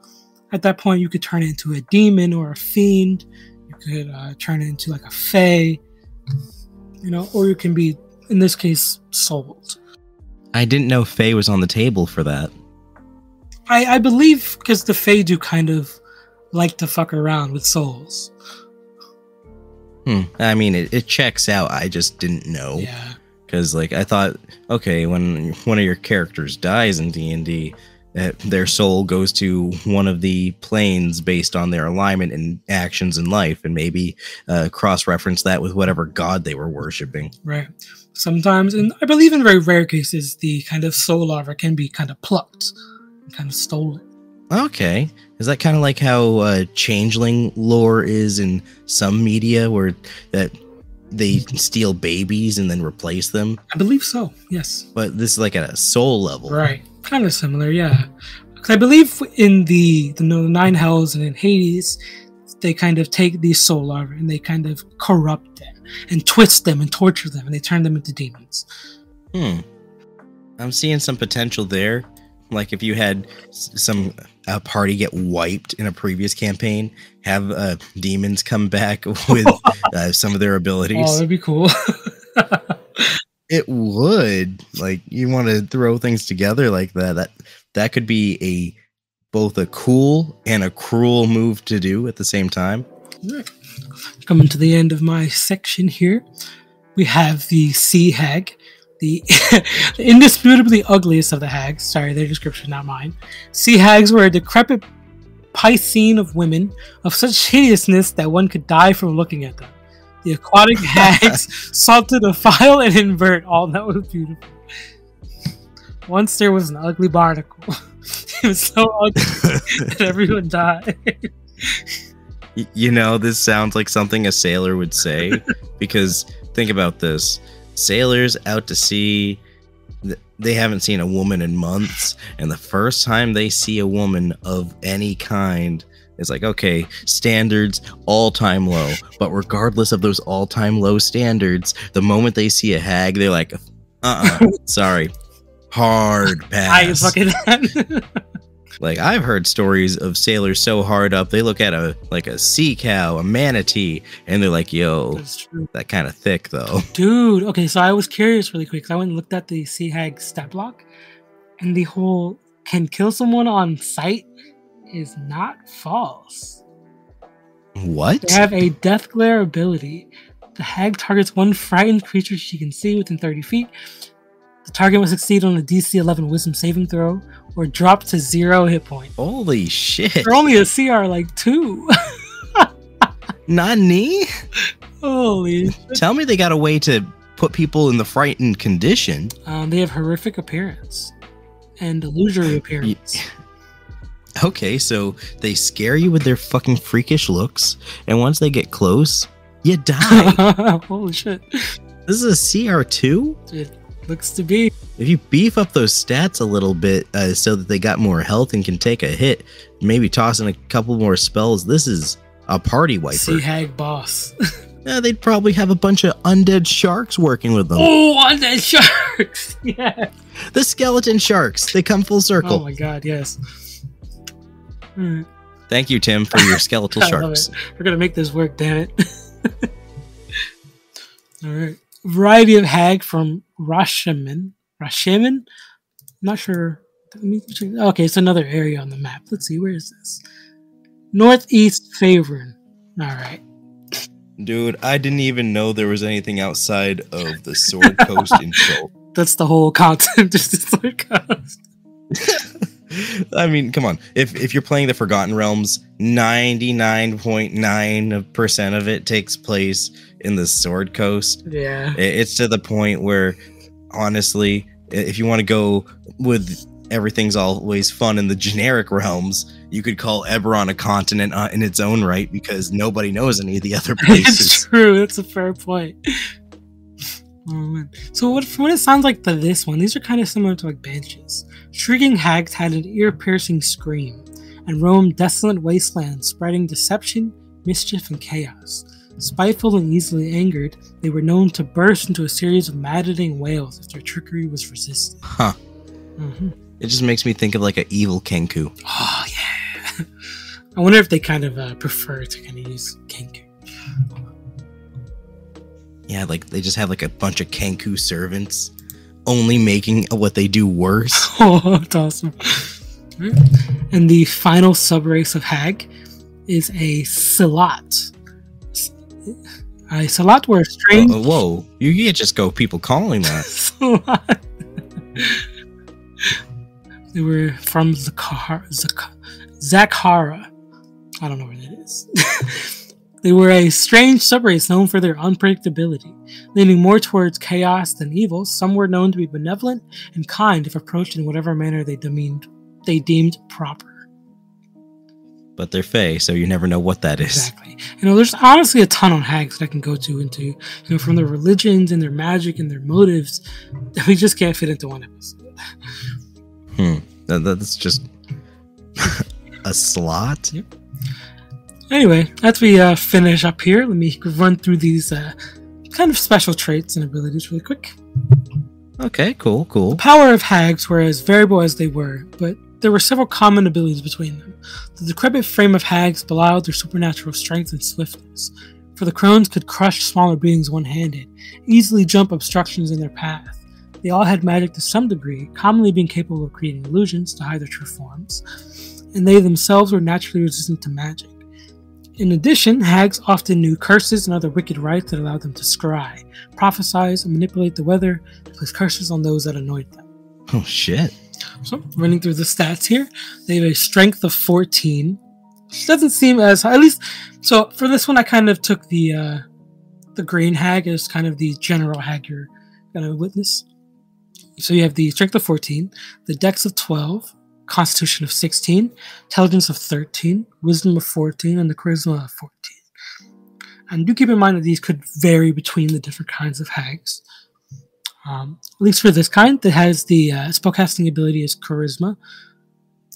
at that point, you could turn it into a demon or a fiend. You could turn it into like a fae, or you can be, in this case, sold. I didn't know fae was on the table for that. I believe because the fae do kind of like to fuck around with souls. I mean, it checks out. I just didn't know. Yeah. Because, I thought, okay, when one of your characters dies in D&D, that their soul goes to one of the planes based on their alignment and actions in life, and maybe cross-reference that with whatever god they were worshipping. Right. Sometimes, and I believe in very rare cases, the kind of soul larva can be kind of plucked and kind of stolen. Okay. Is that kind of like how changeling lore is in some media, where that they steal babies and then replace them? I believe so, yes. But this is like at a soul level. Right. Kind of similar, yeah. Because I believe in the Nine Hells and in Hades, they kind of take these soul larvae and they kind of corrupt them and twist them and torture them, and they turn them into demons. I'm seeing some potential there. Like if you had a party get wiped in a previous campaign, have demons come back with some of their abilities. Oh, that'd be cool. It would. You want to throw things together like that. That could be both a cool and a cruel move to do at the same time. Right. Coming to the end of my section here, we have the Sea Hag. The indisputably ugliest of the hags. Sorry, their description, not mine. Sea hags were a decrepit piscine of women of such hideousness that one could die from looking at them. The aquatic hags sought to defile and invert all that was beautiful. Once there was an ugly barnacle. It was so ugly that everyone died. This sounds like something a sailor would say, because think about this. Sailors out to sea, they haven't seen a woman in months, and the first time they see a woman of any kind, it's like, okay, standards all-time low. But regardless of those all-time low standards, the moment they see a hag, they're like, sorry, hard pass. I fucking that. I've heard stories of sailors so hard up, they look at a sea cow, a manatee, and they're like, yo, That's true. That kind of thick, though. Dude, okay, so I was curious really quick, because I went and looked at the Sea Hag stat block, and the whole can kill someone on sight is not false. What? They have a death glare ability. The hag targets one frightened creature she can see within 30 feet. The target must succeed on a DC 11 wisdom saving throw or drop to 0 hit point. Holy shit. They're only a CR 2. Nani? Holy shit. Tell me they got a way to put people in the frightened condition. They have horrific appearance and illusory appearance. Okay, so they scare you with their fucking freakish looks, and once they get close, you die. Holy shit. This is a CR2? It looks to be. If you beef up those stats a little bit so that they got more health and can take a hit, maybe toss in a couple more spells, this is a party wiper. Sea Hag boss. Yeah, they'd probably have a bunch of undead sharks working with them. Oh, undead sharks! Yeah. The skeleton sharks. They come full circle. Oh my god, yes. Thank you, Tim, for your skeletal sharks. We're gonna make this work, damn it. Alright. Variety of hag from Rashemen. Rashemen? Not sure. Let me check. Okay, it's another area on the map. Let's see, where is this? Northeast Favorn. Alright. Dude, I didn't even know there was anything outside of the Sword Coast in Chult. That's the whole continent, just the Sword Coast. I mean, come on. If you're playing the Forgotten Realms, 99.9% of it takes place in the Sword Coast. Yeah. It's to the point where, honestly, if you want to go with everything's always fun in the generic realms, you could call Eberron a continent in its own right, because nobody knows any of the other places. It's true. That's a fair point. Oh, man. So from what it sounds like to this one, these are kind of similar to like banshees. Shrieking hags had an ear-piercing scream and roamed desolate wastelands, spreading deception, mischief, and chaos. Spiteful and easily angered, they were known to burst into a series of maddening wails if their trickery was resisted. Huh. Mm-hmm. It just makes me think of like an evil Kenku. Oh, yeah. I wonder if they kind of prefer to kind of use Kenku. Yeah, like they just have like a bunch of Kenku servants only making what they do worse. Oh, that's awesome. And the final subrace of Hag is a Silat. A Silat were a strange... whoa, you can't just go people calling that. Silat. They were from Zakhara. I don't know where that is. They were a strange subrace known for their unpredictability. Leaning more towards chaos than evil, some were known to be benevolent and kind if approached in whatever manner they deemed proper. But they're Fae, so you never know what that is. Exactly. There's honestly a ton on Hags that I can go into, from their religions and their magic and their motives that we just can't fit into one episode. That's just a slot? Yep. Anyway, as we finish up here, let me run through these kind of special traits and abilities really quick. Okay, cool. The power of Hags were as variable as they were, but there were several common abilities between them. The decrepit frame of Hags belied their supernatural strength and swiftness, for the crones could crush smaller beings one-handed, easily jump obstructions in their path. They all had magic to some degree, commonly being capable of creating illusions to hide their true forms, and they themselves were naturally resistant to magic. In addition, Hags often knew curses and other wicked rites that allowed them to scry, prophesize, and manipulate the weather to place curses on those that annoyed them. Oh, shit. So, running through the stats here, they have a strength of 14, which doesn't seem as high, at least. So, for this one, I kind of took the green Hag as kind of the general Hag you're going to witness. So, you have the strength of 14, the dex of 12, Constitution of 16, Intelligence of 13, Wisdom of 14, and the Charisma of 14. And do keep in mind that these could vary between the different kinds of Hags. At least for this kind, that has the spellcasting ability is Charisma,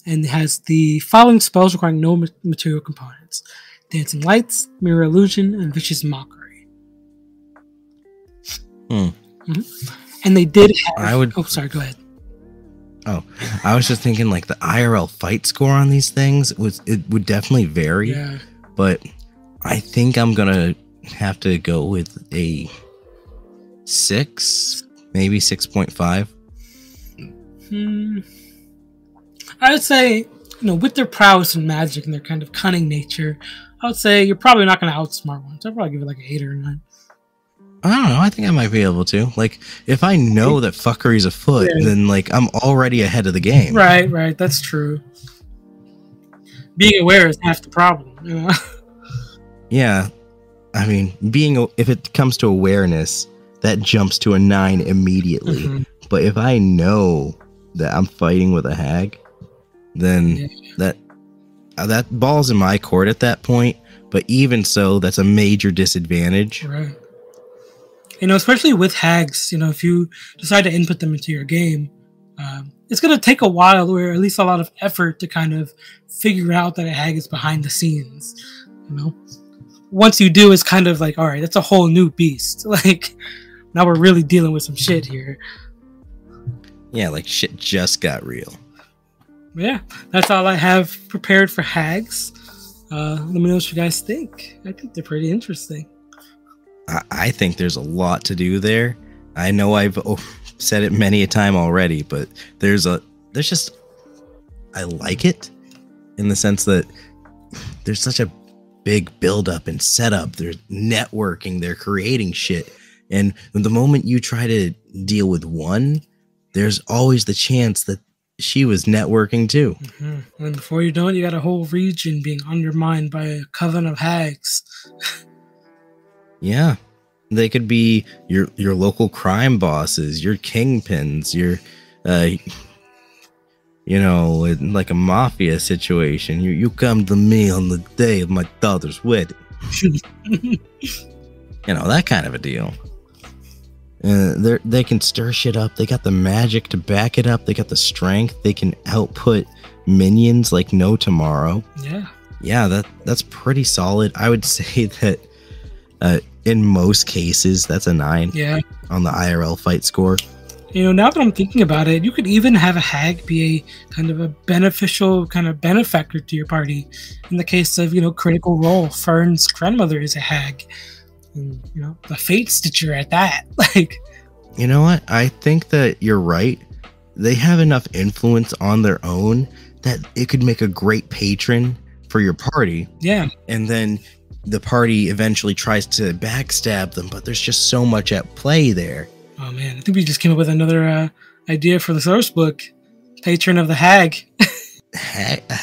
and it has the following spells requiring no material components: Dancing Lights, Mirror Illusion, and Vicious Mockery. Mm-hmm. And they did have... Oh, sorry, go ahead. Oh, I was just thinking like the IRL fight score on these things it would definitely vary. Yeah. But I think I'm gonna have to go with a 6, maybe 6.5. I would say, with their prowess and magic and their kind of cunning nature, I would say you're probably not going to outsmart one. So I'd probably give it like an 8 or a 9. I don't know. I think I might be able to. Like, if I know that fuckery's afoot, then like I'm already ahead of the game. Right. That's true. Being aware is half the problem, Yeah. I mean, if it comes to awareness, that jumps to a 9 immediately. Mm-hmm. But if I know that I'm fighting with a Hag, then that ball's in my court at that point. But even so, that's a major disadvantage. Right. Especially with Hags, if you decide to input them into your game, it's going to take a while, or at least a lot of effort, to kind of figure out that a Hag is behind the scenes. Once you do, it's kind of like, all right, that's a whole new beast. Like, now we're really dealing with some shit here. Yeah, like shit just got real. Yeah, that's all I have prepared for Hags. Let me know what you guys think. I think they're pretty interesting. I think there's a lot to do there. I know I've said it many a time already, but I like it in the sense that there's such a big build-up and setup. There's networking. They're creating shit. And the moment you try to deal with one, there's always the chance that she was networking too. Mm-hmm. And before you know it, you got a whole region being undermined by a coven of hags. Yeah. They could be your local crime bosses, your kingpins, your like a mafia situation. You come to me on the day of my daughter's wedding. That kind of a deal. They can stir shit up. They got the magic to back it up. They got the strength. They can output minions like no tomorrow. Yeah, that's pretty solid. I would say that in most cases, that's a 9 on the IRL fight score. Now that I'm thinking about it, you could even have a hag be a kind of a beneficial kind of benefactor to your party. In the case of, Critical Role, Fern's grandmother is a hag. And, the Fate Stitcher at that. You know what? I think that you're right. They have enough influence on their own that it could make a great patron for your party. Yeah. And then the party eventually tries to backstab them, but there's just so much at play there. Oh man, I think we just came up with another idea for the source book. Patron of the hag.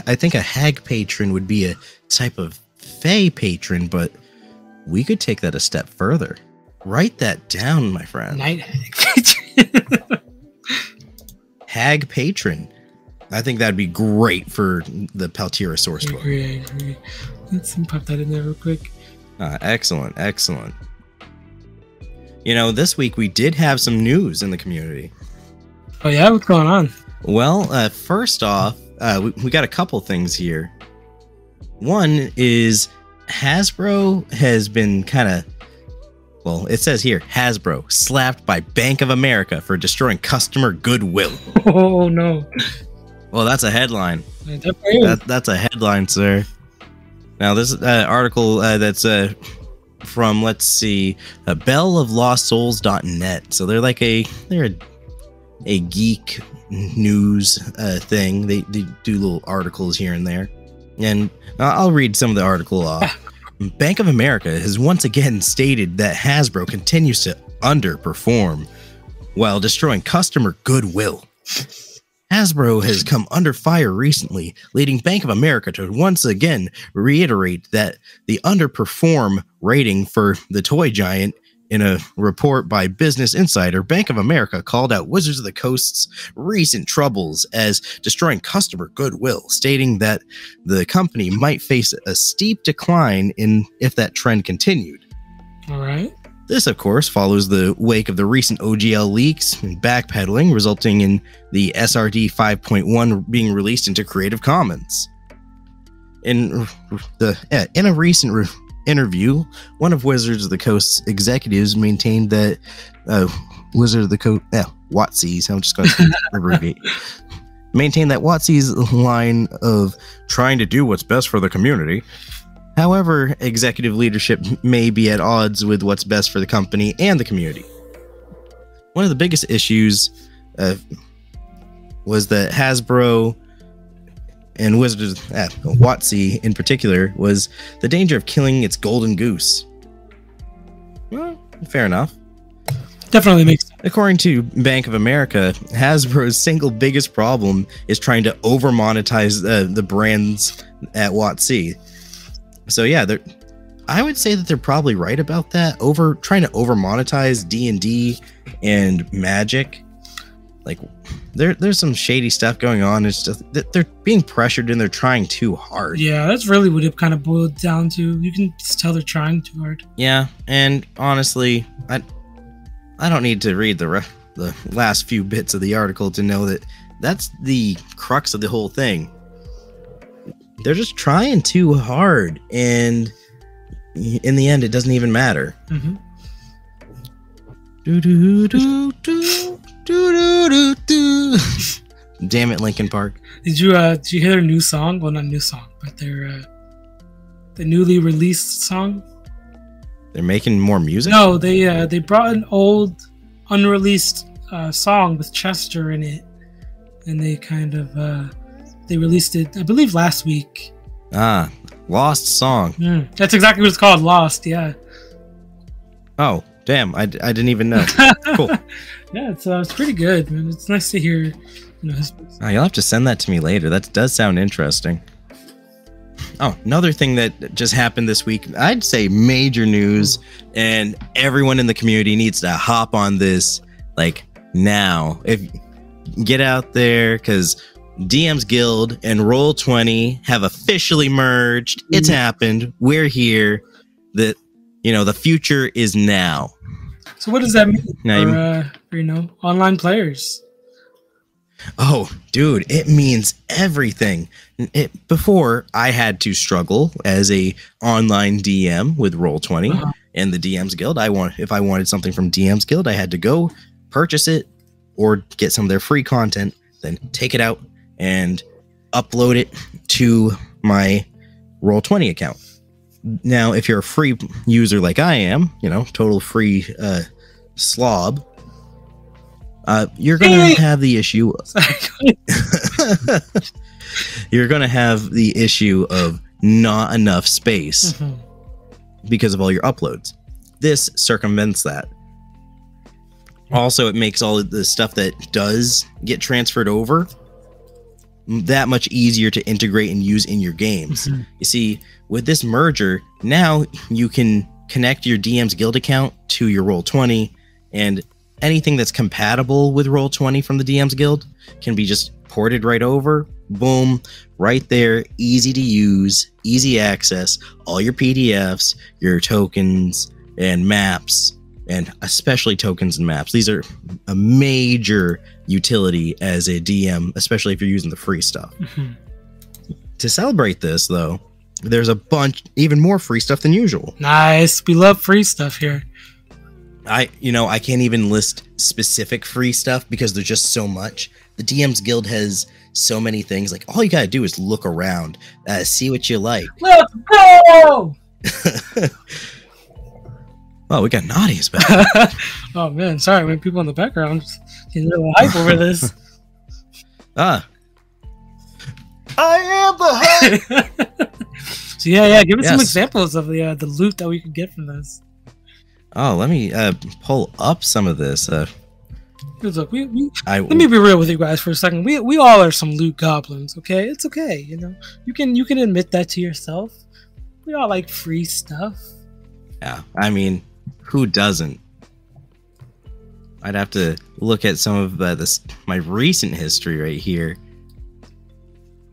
I think a hag patron would be a type of fae patron, but we could take that a step further. Write that down, my friend. Night hag patron. Hag patron. I think that'd be great for the Paltira source book. I agree. Let's pop that in there real quick. Excellent. This week we did have some news in the community. Oh yeah? What's going on? Well, first off, we got a couple things here. One is Hasbro has been it says here, Hasbro slapped by Bank of America for destroying customer goodwill. Oh no. Well, that's a headline. That's a headline, sir. Now, this article that's from, let's see, belloflostsouls.net. So they're like they're a geek news thing. They do little articles here and there. And I'll read some of the article off. Bank of America has once again stated that Hasbro continues to underperform while destroying customer goodwill. Hasbro has come under fire recently, leading Bank of America to once again reiterate that the underperform rating for the toy giant. In a report by Business Insider, Bank of America called out Wizards of the Coast's recent troubles as destroying customer goodwill, stating that the company might face a steep decline if that trend continued. All right. This, of course, follows the wake of the recent OGL leaks and backpedaling, resulting in the SRD 5.1 being released into Creative Commons. In a recent interview, one of Wizards of the Coast's executives maintained that Wizard of the Coast, WotC's, I'm just going to abbreviate, maintained that WotC's line of trying to do what's best for the community. However, executive leadership may be at odds with what's best for the company and the community. One of the biggest issues was that Hasbro and Wizards, WotC in particular, was the danger of killing its golden goose. Well, fair enough. Definitely makes sense. According to Bank of America, Hasbro's single biggest problem is trying to over-monetize the brands at WotC. So yeah, I would say that they're probably right about that. Trying to over-monetize D&D and Magic. Like, there's some shady stuff going on. It's just that they're being pressured and they're trying too hard. Yeah, that's really what it kind of boiled down to. You can just tell they're trying too hard. Yeah, and honestly, I don't need to read the last few bits of the article to know that that's the crux of the whole thing. They're just trying too hard, and in the end, it doesn't even matter. Mm-hmm. Damn it, Linkin Park. Did you hear their new song? Well, not new song, but their the newly released song. They're making more music? No, they brought an old unreleased song with Chester in it, and they kind of they released it, I believe, last week. Lost Song. That's exactly what it's called, Lost. Yeah. Oh, damn! I didn't even know. Cool. Yeah, it's pretty good, man. It's nice to hear Oh, you'll have to send that to me later. That does sound interesting. Oh, another thing that just happened this week, I'd say major news, and everyone in the community needs to hop on this like now. If get out there, because DM's Guild and Roll20 have officially merged. It's happened. We're here. The future is now. So what does that mean for online players? Oh, dude, it means everything. Before, I had to struggle as a online DM with Roll20 and the DM's Guild. If I wanted something from DM's Guild, I had to go purchase it or get some of their free content, then take it out and upload it to my Roll20 account. Now, if you're a free user like I am, total free slob, you're going to have the issue. You're going to have the issue of not enough space because of all your uploads. This circumvents that. Also, it makes all of the stuff that does get transferred over that much easier to integrate and use in your games. You see, with this merger, now you can connect your DM's Guild account to your Roll20, and anything that's compatible with Roll20 from the DM's Guild can be just ported right over. Boom, right there, easy to use, easy access, all your PDFs, your tokens and maps, and especially tokens and maps. These are a major utility as a DM, especially if you're using the free stuff. To celebrate this, though, there's a bunch, even more free stuff than usual. Nice. We love free stuff here. I can't even list specific free stuff because there's just so much. The DM's Guild has so many things. Like, all you gotta do is look around, see what you like. Let's go! Oh, we got Naughty's back. Oh man, sorry, when people in the background getting a little hype over this. I am the hype. So yeah, give us some examples of the loot that we could get from this. Oh, let me pull up some of this. Look, let me be real with you guys for a second. We all are some loot goblins, okay? It's okay, You can admit that to yourself. We all like free stuff. Yeah, I mean, who doesn't? I'd have to look at some of my recent history right here.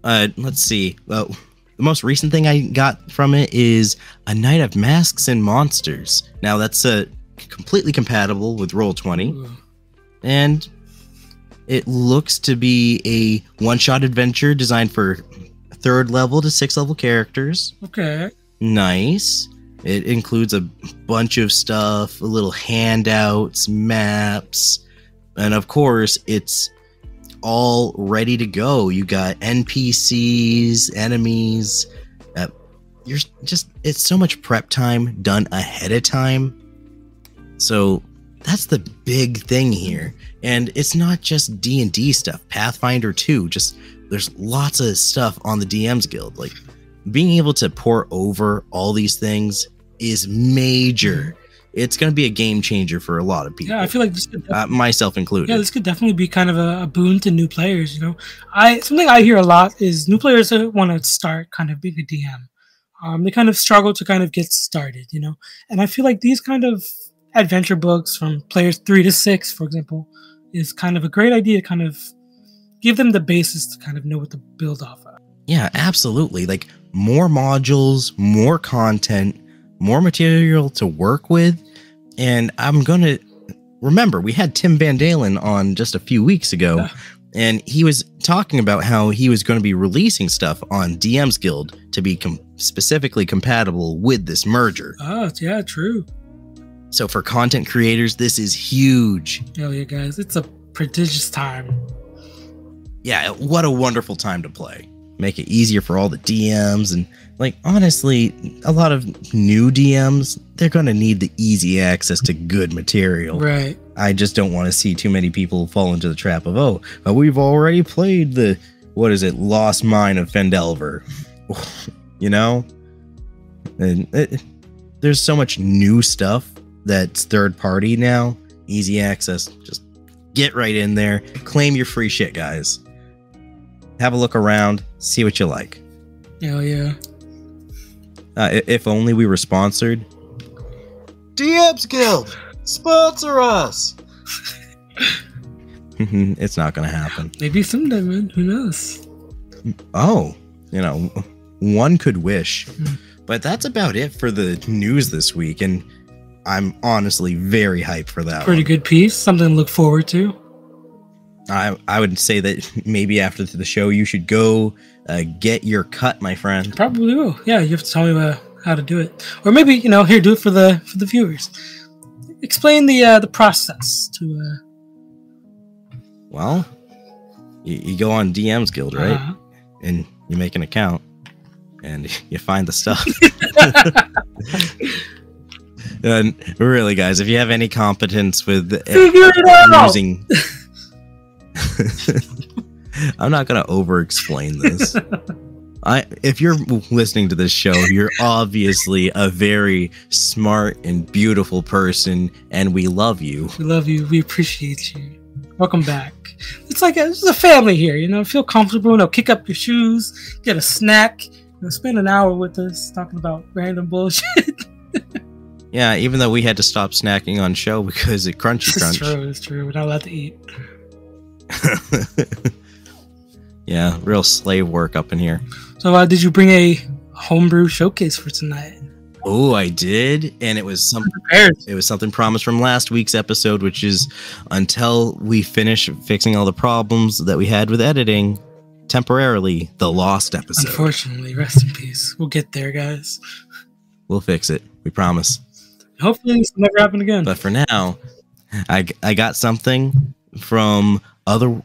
Let's see. Well, the most recent thing I got from it is a Night of Masks and Monsters. Now, that's completely compatible with Roll20. And it looks to be a one-shot adventure designed for 3rd level to 6th level characters. Okay. Nice. It includes a bunch of stuff, little handouts, maps, and of course, it's all ready to go. You got NPCs, enemies. It's so much prep time done ahead of time. So that's the big thing here. And it's not just D&D stuff, Pathfinder 2, there's lots of stuff on the DM's Guild. Like, being able to pour over all these things is major. It's going to be a game changer for a lot of people. Yeah, I feel like this could myself included. Yeah, this could definitely be kind of a boon to new players. Something I hear a lot is new players that want to start kind of being a DM. They kind of struggle to kind of get started, And I feel like these kind of adventure books from players 3 to 6, for example, is kind of a great idea to kind of give them the basis to kind of know what to build off of. Yeah, absolutely. Like, more modules, more content, more material to work with. And I'm going to remember, we had Tim Van Dalen on just a few weeks ago, and he was talking about how he was going to be releasing stuff on DM's Guild to be specifically compatible with this merger. Oh, yeah, true. So for content creators, this is huge. Oh, yeah, guys, it's a prodigious time. Yeah, what a wonderful time to play. Make it easier for all the DMs, and honestly, a lot of new DMs, they're going to need the easy access to good material. Right. I just don't want to see too many people fall into the trap of, we've already played the, Lost Mine of Fendelver. And there's so much new stuff that's third party now. Easy access, just get right in there, claim your free shit, guys. Have a look around, see what you like. Hell yeah. If only we were sponsored. D&amp Guild, sponsor us. It's not gonna happen. Maybe someday, man. Who knows? Oh, one could wish. But that's about it for the news this week, and I'm honestly very hyped for that. Pretty good piece. Something to look forward to. I would say that maybe after the show, you should go get your cut, my friend. Probably will. Yeah, you have to tell me how to do it, or maybe here, do it for the viewers. Explain the process to. Well, you go on DM's Guild, right? And you make an account, and you find the stuff. And really, guys, if you have any competence with using, I'm not gonna over-explain this. If you're listening to this show, you're obviously a very smart and beautiful person, and we love you. We love you. We appreciate you. Welcome back. It's like it's a family here. Feel comfortable. Kick up your shoes, get a snack. Spend an hour with us talking about random bullshit. Yeah, even though we had to stop snacking on show because it crunchy crunch. It's true. We're not allowed to eat. Yeah, real slave work up in here. So, did you bring a homebrew showcase for tonight? Oh, I did, and it was something promised from last week's episode, which is until we finish fixing all the problems that we had with editing, temporarily, the lost episode. Unfortunately, rest in peace. We'll get there, guys. We'll fix it. We promise. Hopefully, this will never happen again. But for now, I got something from other.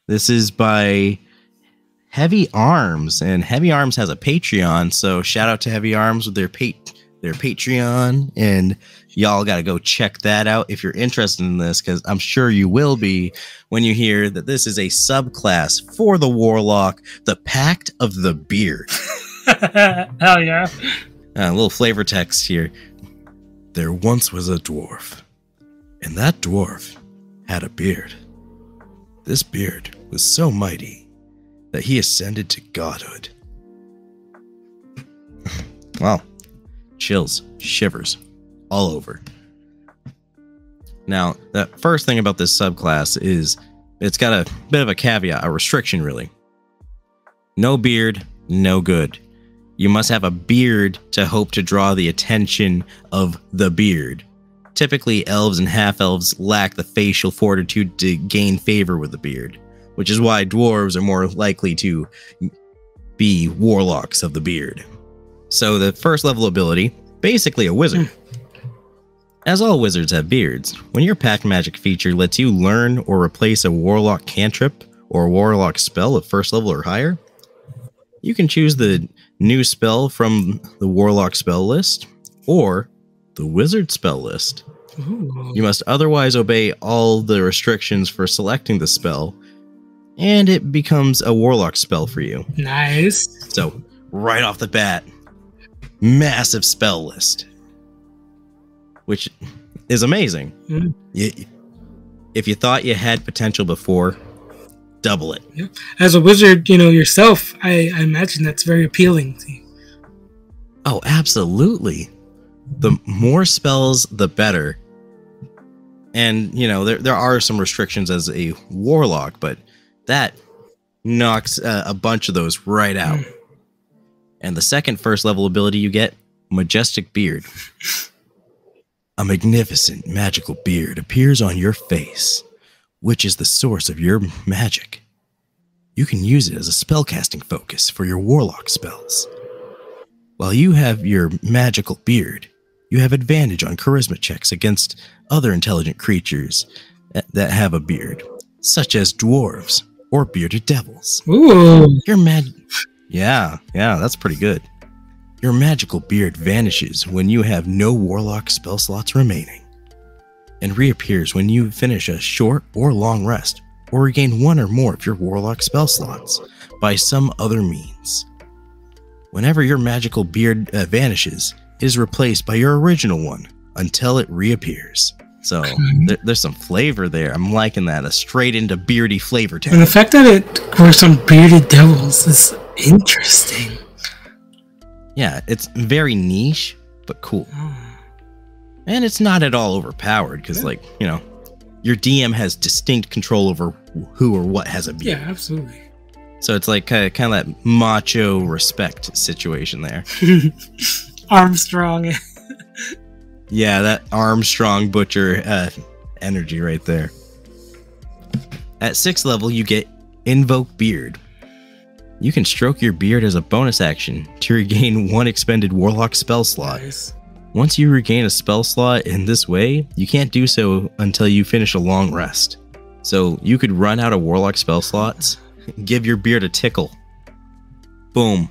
This is by Heavy Arms, and Heavy Arms has a Patreon, so shout out to Heavy Arms with their Patreon, and y'all gotta go check that out if you're interested in this, because I'm sure you will be when you hear that this is a subclass for the Warlock, the Pact of the Beard. Hell yeah. A little flavor text here. There once was a dwarf, and that dwarf had a beard. This beard was so mighty that he ascended to godhood. Wow. Chills, shivers, all over. Now, the first thing about this subclass is it's got a bit of a caveat, a restriction really. No beard, no good. You must have a beard to hope to draw the attention of the beard. Typically, elves and half-elves lack the facial fortitude to gain favor with the beard, which is why dwarves are more likely to be warlocks of the beard. So the first level ability, basically a wizard. As all wizards have beards, when your pact magic feature lets you learn or replace a warlock cantrip or a warlock spell at first level or higher, you can choose the new spell from the warlock spell list or the wizard spell list. Ooh. You must otherwise obey all the restrictions for selecting the spell, and it becomes a warlock spell for you. Nice. So, right off the bat, massive spell list, which is amazing. If you thought you had potential before, double it. Yeah. As a wizard, yourself, I imagine that's very appealing to you. Oh, absolutely. The more spells, the better. And, there are some restrictions as a warlock, but that knocks a bunch of those right out. And the second first level ability you get, Majestic Beard. A magnificent magical beard appears on your face, which is the source of your magic. You can use it as a spellcasting focus for your warlock spells. While you have your magical beard, you have advantage on charisma checks against other intelligent creatures that have a beard, such as dwarves or bearded devils. Ooh. Yeah, that's pretty good. Your magical beard vanishes when you have no warlock spell slots remaining, and reappears when you finish a short or long rest, or regain one or more of your warlock spell slots by some other means. Whenever your magical beard vanishes, it is replaced by your original one until it reappears. So there's some flavor there. I'm liking that. A straight into beardy flavor tag. And the fact that it works on bearded devils is interesting. Yeah, it's very niche, but cool. And it's not at all overpowered because, like, you know, your DM has distinct control over who or what has a beard. Yeah, absolutely. So it's like kind of that macho respect situation there. Armstrong. Yeah, that Armstrong Butcher energy right there. At 6th level, you get Invoke Beard. You can stroke your beard as a bonus action to regain 1 expended Warlock spell slot. Nice. Once you regain a spell slot in this way, you can't do so until you finish a long rest. So you could run out of Warlock spell slots, give your beard a tickle. Boom.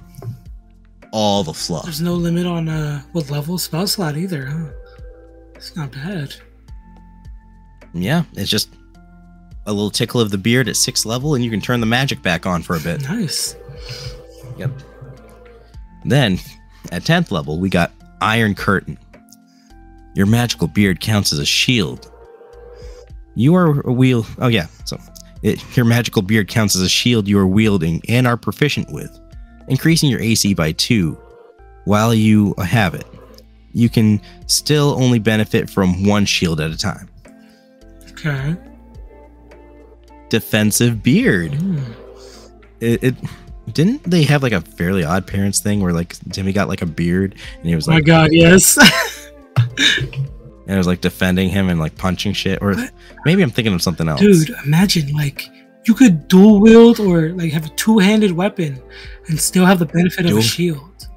All the fluff. There's no limit on what level spell slot either, huh? It's not bad. Yeah, it's just a little tickle of the beard at 6th level, and you can turn the magic back on for a bit. Nice. Yep. Then, at 10th level, we got Iron Curtain. Your magical beard counts as a shield. You are your magical beard counts as a shield you are wielding and are proficient with, increasing your AC by 2 while you have it. You can still only benefit from 1 shield at a time. Okay. Defensive beard. It didn't they have like a Fairly Odd Parents thing where like Timmy got like a beard and he was like, oh my god, yes. and it was like defending him and like punching shit, or maybe I'm thinking of something else. Dude, imagine like you could dual wield or like have a 2-handed weapon and still have the benefit of a shield.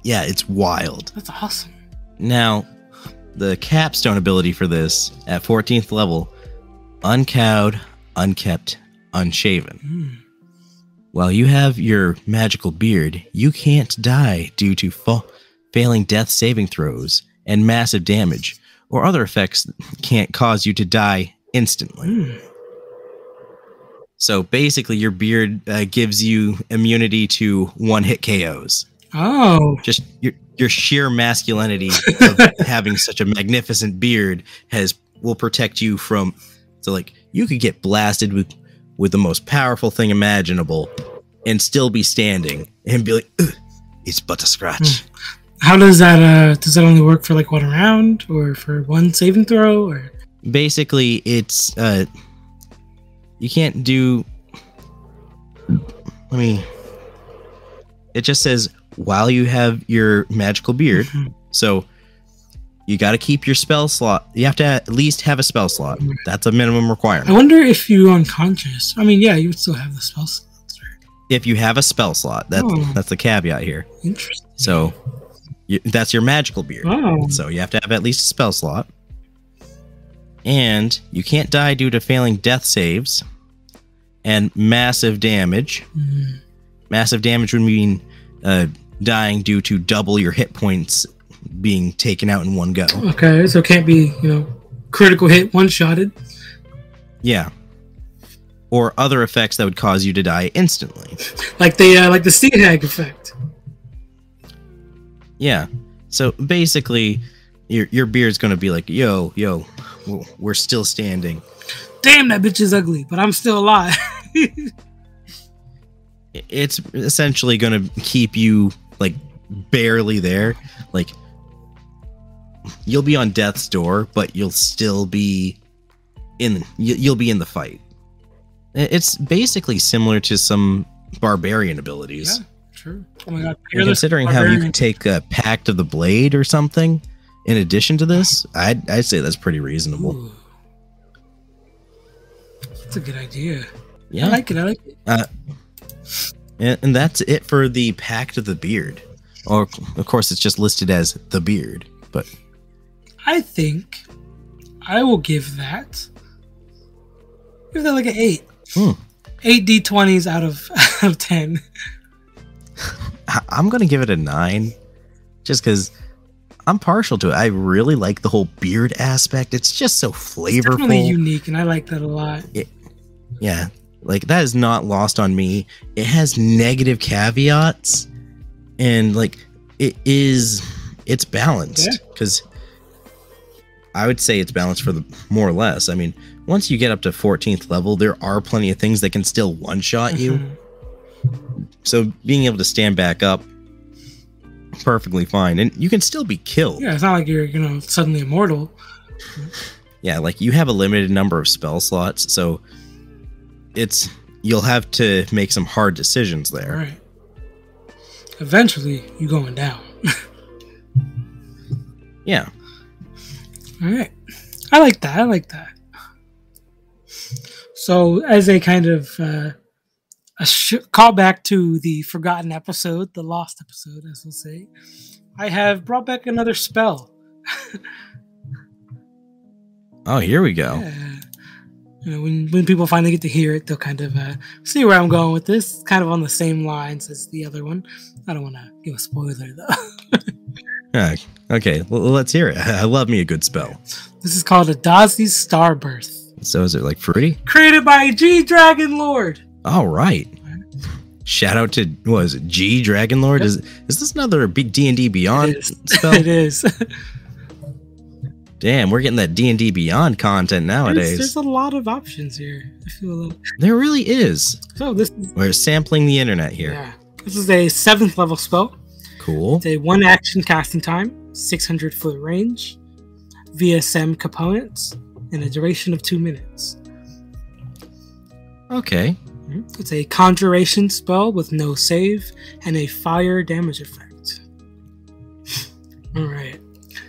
Yeah, it's wild. That's awesome. Now, the capstone ability for this at 14th level, Uncowed, Unkept, Unshaven. While you have your magical beard, you can't die due to failing death saving throws and massive damage, or other effects can't cause you to die instantly. So basically, your beard gives you immunity to 1-hit KOs. Oh. Just your sheer masculinity of having such a magnificent beard will protect you from. So like you could get blasted with the most powerful thing imaginable and still be standing and be like, it's but a scratch. How does that only work for like 1 round or for 1 saving throw, or basically it's you can't do, it just says while you have your magical beard. So you got to keep your spell slot. You have to at least have a spell slot. That's a minimum requirement. I wonder if you're unconscious. I mean, yeah, you would still have the spell slots, right? If you have a spell slot, that's the caveat here. Interesting. So that's your magical beard. So you have to have at least a spell slot. And you can't die due to failing death saves and massive damage. Massive damage would mean dying due to double your hit points being taken out in one go. Okay, so it can't be, critical hit, one-shotted. Yeah. Or other effects that would cause you to die instantly. Like the Steed Hag effect. Yeah. So basically, your beard's going to be like, yo, we're still standing. Damn, that bitch is ugly, but I'm still alive. It's essentially going to keep you like barely there. Like you'll be on death's door, but you'll still be you'll be in the fight. It's basically similar to some barbarian abilities. Yeah, true. Oh my god! And considering how you can take a Pact of the Blade or something in addition to this, I'd say that's pretty reasonable. Ooh. That's a good idea. Yeah, I like it. And that's it for the Pact of the Beard. Or of course, it's just listed as the Beard. But I think I will give that like an 8. 8 D20s out of 10. I'm gonna give it a 9, just because I'm partial to it. I really like the whole beard aspect. It's just so flavorful. It's definitely unique, and I like that a lot. Yeah, like that is not lost on me. It has negative caveats, and like it's balanced because I would say it's balanced for the more or less. I mean, once you get up to 14th level, there are plenty of things that can still one-shot you. So being able to stand back up, perfectly fine. And you can still be killed. Yeah, it's not like you're, suddenly immortal. Yeah, like you have a limited number of spell slots, so you'll have to make some hard decisions there. Right. Eventually, you're going down. Yeah. All right. I like that. So, as a kind of callback to the forgotten episode, the lost episode, as we'll say, I have brought back another spell. Oh, here we go. Yeah. When people finally get to hear it, they'll kind of see where I'm going with this. It's kind of on the same lines as the other one. I don't want to give a spoiler, though. Okay, well, let's hear it. I love me a good spell. This is called Adazi's Starburst. So is it like fruity? Created by G Dragon Lord. All right. Shout out to, what is it, G Dragon Lord? Is this another D&D Beyond spell? It is. Damn, we're getting that D&D Beyond content nowadays. There's a lot of options here. I feel there really is. So we're sampling the internet here. Yeah. This is a 7th level spell. Cool. It's a 1 action casting time, 600-foot range, VSM components, and a duration of 2 minutes. Okay. It's a conjuration spell with no save and a fire damage effect. Alright.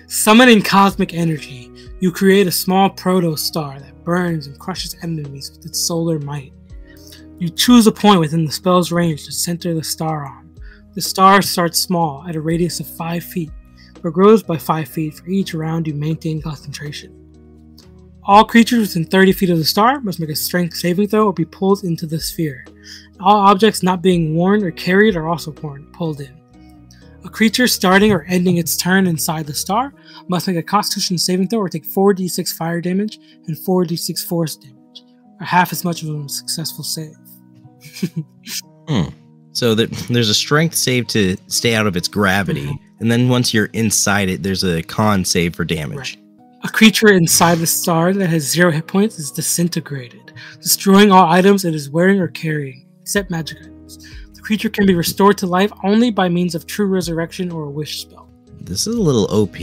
Summoning cosmic energy, you create a small proto-star that burns and crushes enemies with its solar might. You choose a point within the spell's range to center the star on. The star starts small at a radius of 5 feet, but grows by 5 feet for each round you maintain concentration. All creatures within 30 feet of the star must make a strength saving throw or be pulled into the sphere. All objects not being worn or carried are also pulled in. A creature starting or ending its turn inside the star must make a Constitution saving throw or take 4d6 fire damage and 4d6 force damage, or half as much of a successful save. So there's a strength save to stay out of its gravity, and then once you're inside it, there's a con save for damage. Right. A creature inside the star that has 0 hit points is disintegrated, destroying all items it is wearing or carrying, except magic items. The creature can be restored to life only by means of true resurrection or a wish spell. This is a little OP,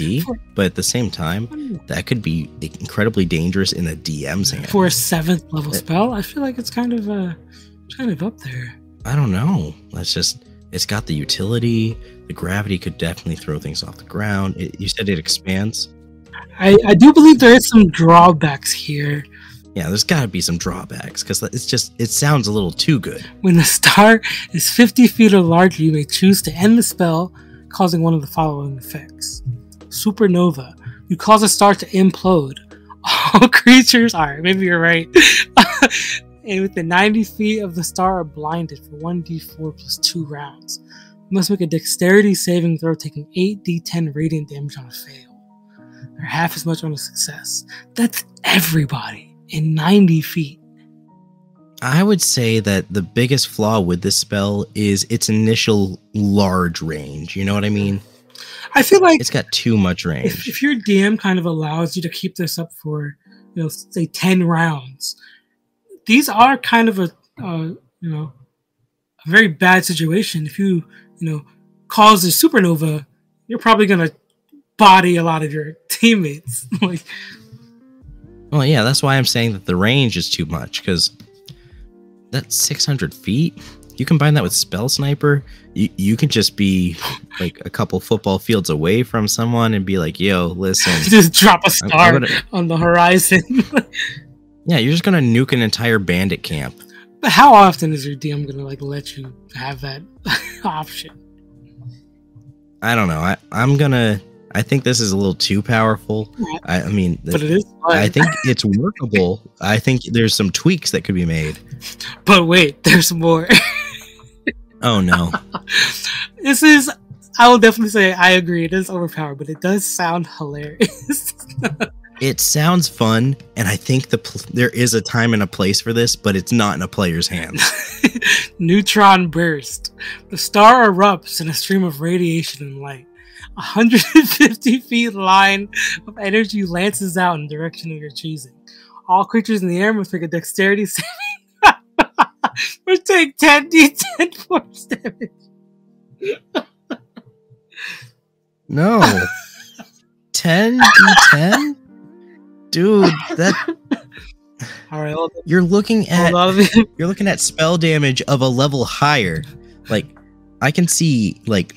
but at the same time, that could be incredibly dangerous in a DM's hand. For a 7th level spell, I feel like it's kind of up there. I don't know. It's got the utility. The gravity could definitely throw things off the ground. You said it expands? I do believe there is some drawbacks here. Yeah, there's got to be some drawbacks because it sounds a little too good. When the star is 50 feet or larger, you may choose to end the spell, causing one of the following effects. Supernova. You cause a star to implode. All creatures are, maybe you're right, and within 90 feet of the star are blinded for 1d4 plus 2 rounds. You must make a dexterity saving throw, taking 8d10 radiant damage on a fail, or half as much on a success. That's everybody in 90 feet. I would say that the biggest flaw with this spell is its initial large range. You know what I mean? I feel like it's got too much range. If your DM kind of allows you to keep this up for, say 10 rounds, these are kind of a very bad situation. If you cause a supernova, you're probably gonna body a lot of your teammates. Well, yeah, that's why I'm saying that the range is too much, because that's 600 feet. You combine that with Spell Sniper, you can just be like a couple football fields away from someone and be like, yo, listen. Just drop a star on the horizon. Yeah, you're just going to nuke an entire bandit camp. But how often is your DM going to let you have that option? I don't know. I think this is a little too powerful. I mean, but it is fun. I think it's workable. I think there's some tweaks that could be made. But wait, there's more. Oh no. I will definitely say I agree, it is overpowered, but it does sound hilarious. It sounds fun, and I think there is a time and a place for this, but it's not in a player's hands. Neutron burst. The star erupts in a stream of radiation and light. 150 feet line of energy lances out in the direction of your choosing. All creatures in the air must make a dexterity saving. Or take 10d10 force damage. No. 10d10? Dude, that... All right, you're looking at spell damage of a level higher. Like, I can see, like,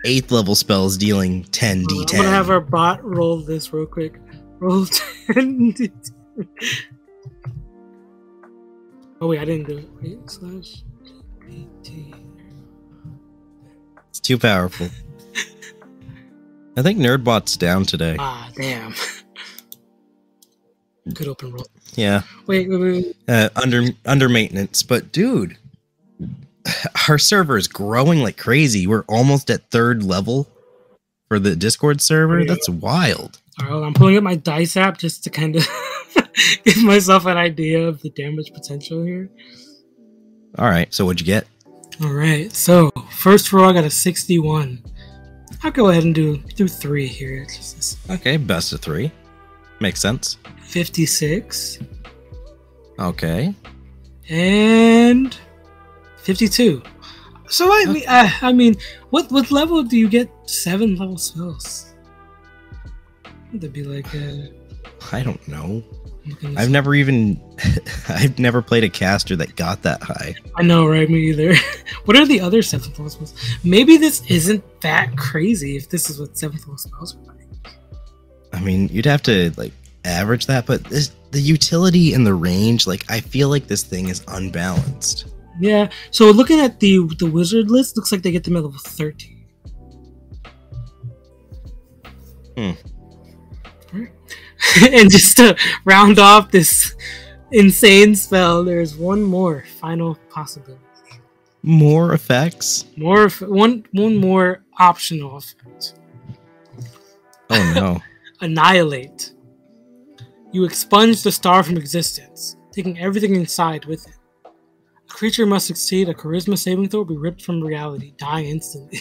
8th level spells dealing 10d10. I'm gonna have our bot roll this real quick. Roll 10d10. Oh wait, I didn't do it. Wait, /PT. It's too powerful. I think Nerdbot's down today. Ah, damn. Good open roll. Yeah. Wait. Under maintenance, but dude, our server is growing like crazy. We're almost at 3rd level for the Discord server. That's wild. All right, I'm pulling up my dice app just to kind of give myself an idea of the damage potential here. All right, so what'd you get? All right, so first roll I got a 61. I'll go ahead and do 3 here. Okay, best of 3. Makes sense. 56. Okay. And 52. So I mean, what level do you get 7 level spells? That'd be like I don't know. I've never played a caster that got that high. I know, right? Me either. What are the other 7th level spells? Maybe this isn't that crazy if this is what 7th level spells are like. I mean, you'd have to like average that, but the utility and the range, like I feel like this thing is unbalanced. Yeah. So looking at the wizard list, looks like they get them at level 13. And just to round off this insane spell, there's one more final possibility. More effects? One more optional effect. Oh no. Annihilate. You expunge the star from existence, taking everything inside with it. A creature must succeed a charisma saving throw or be ripped from reality, dying instantly,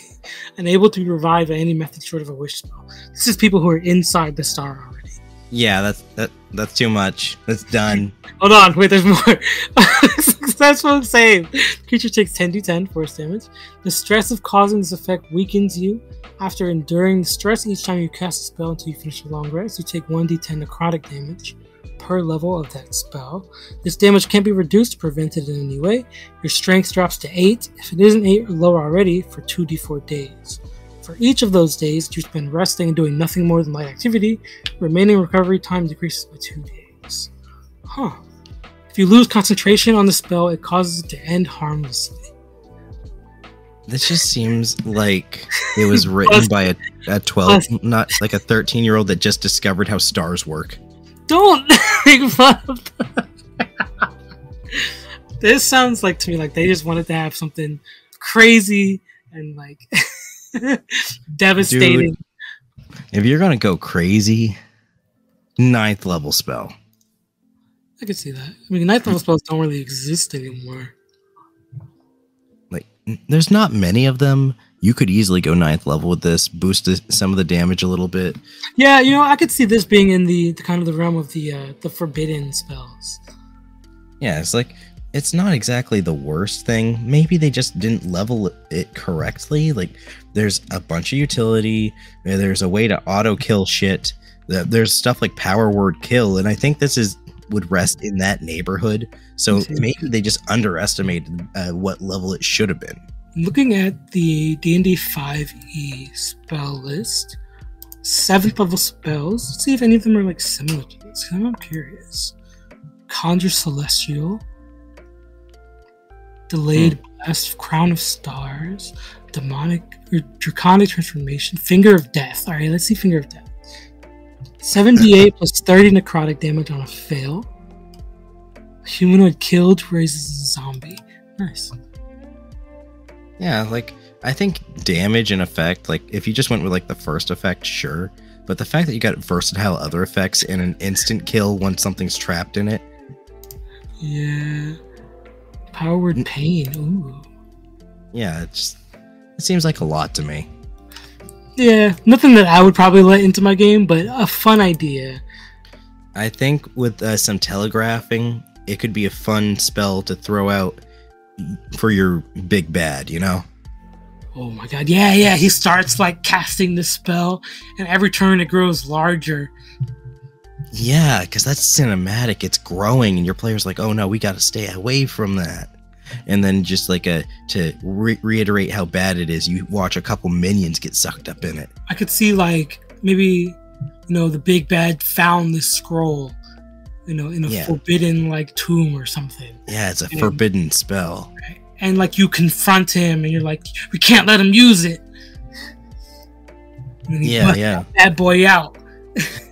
unable to be revived by any method short of a wish spell. This is people who are inside the star already. Yeah, that's too much. That's done. Hold on, wait, there's more. Successful save. Creature takes 10d10 force damage. The stress of causing this effect weakens you. After enduring the stress each time you cast a spell until you finish a long rest, you take 1d10 necrotic damage per level of that spell. This damage can't be reduced or prevented in any way. Your strength drops to 8. If it isn't 8 or lower already, for 2d4 days. For each of those days, you spend resting and doing nothing more than light activity. Remaining recovery time decreases by 2 days. Huh. If you lose concentration on the spell, it causes it to end harmlessly. This just seems like it was written by a 12, not like a 13-year-old that just discovered how stars work. Don't make fun of that. This sounds like to me like they just wanted to have something crazy and like devastating. Dude, if you're gonna go crazy, 9th level spell. I could see that. I mean, 9th level spells don't really exist anymore. Like, there's not many of them. You could easily go 9th level with this, boost some of the damage a little bit. Yeah, you know, I could see this being in the kind of the realm of the forbidden spells. Yeah, it's like, it's not exactly the worst thing. Maybe they just didn't level it correctly. Like, there's a bunch of utility. There's a way to auto kill shit. There's stuff like power word kill, and I think this would rest in that neighborhood. So maybe they just underestimated what level it should have been. Looking at the D&D 5e spell list, 7th level spells. Let's see if any of them are like similar to this. I'm curious. Conjure Celestial, Delayed Blast, Crown of Stars, Demonic or Draconic Transformation, Finger of Death. All right, let's see Finger of Death. 78 plus 30 necrotic damage on a fail. A humanoid killed raises a zombie. Nice. Yeah, like, I think damage and effect, like, if you just went with, like, the first effect, sure. But the fact that you got versatile other effects and an instant kill once something's trapped in it. Yeah. Power word pain. Ooh. Yeah, it seems like a lot to me. Yeah, nothing that I would probably let into my game, but a fun idea. I think with some telegraphing, it could be a fun spell to throw out for your big bad, you know? Oh my god, yeah, he starts like casting this spell, and every turn it grows larger. Yeah, because that's cinematic. It's growing, and your player's like, oh no, we got to stay away from that. And then just like to reiterate how bad it is, you watch a couple minions get sucked up in it. I could see like maybe, the big bad found this scroll, in a forbidden like tomb or something. Yeah, it's a forbidden spell. And like you confront him, and you're like, we can't let him use it. And yeah. Bad boy out.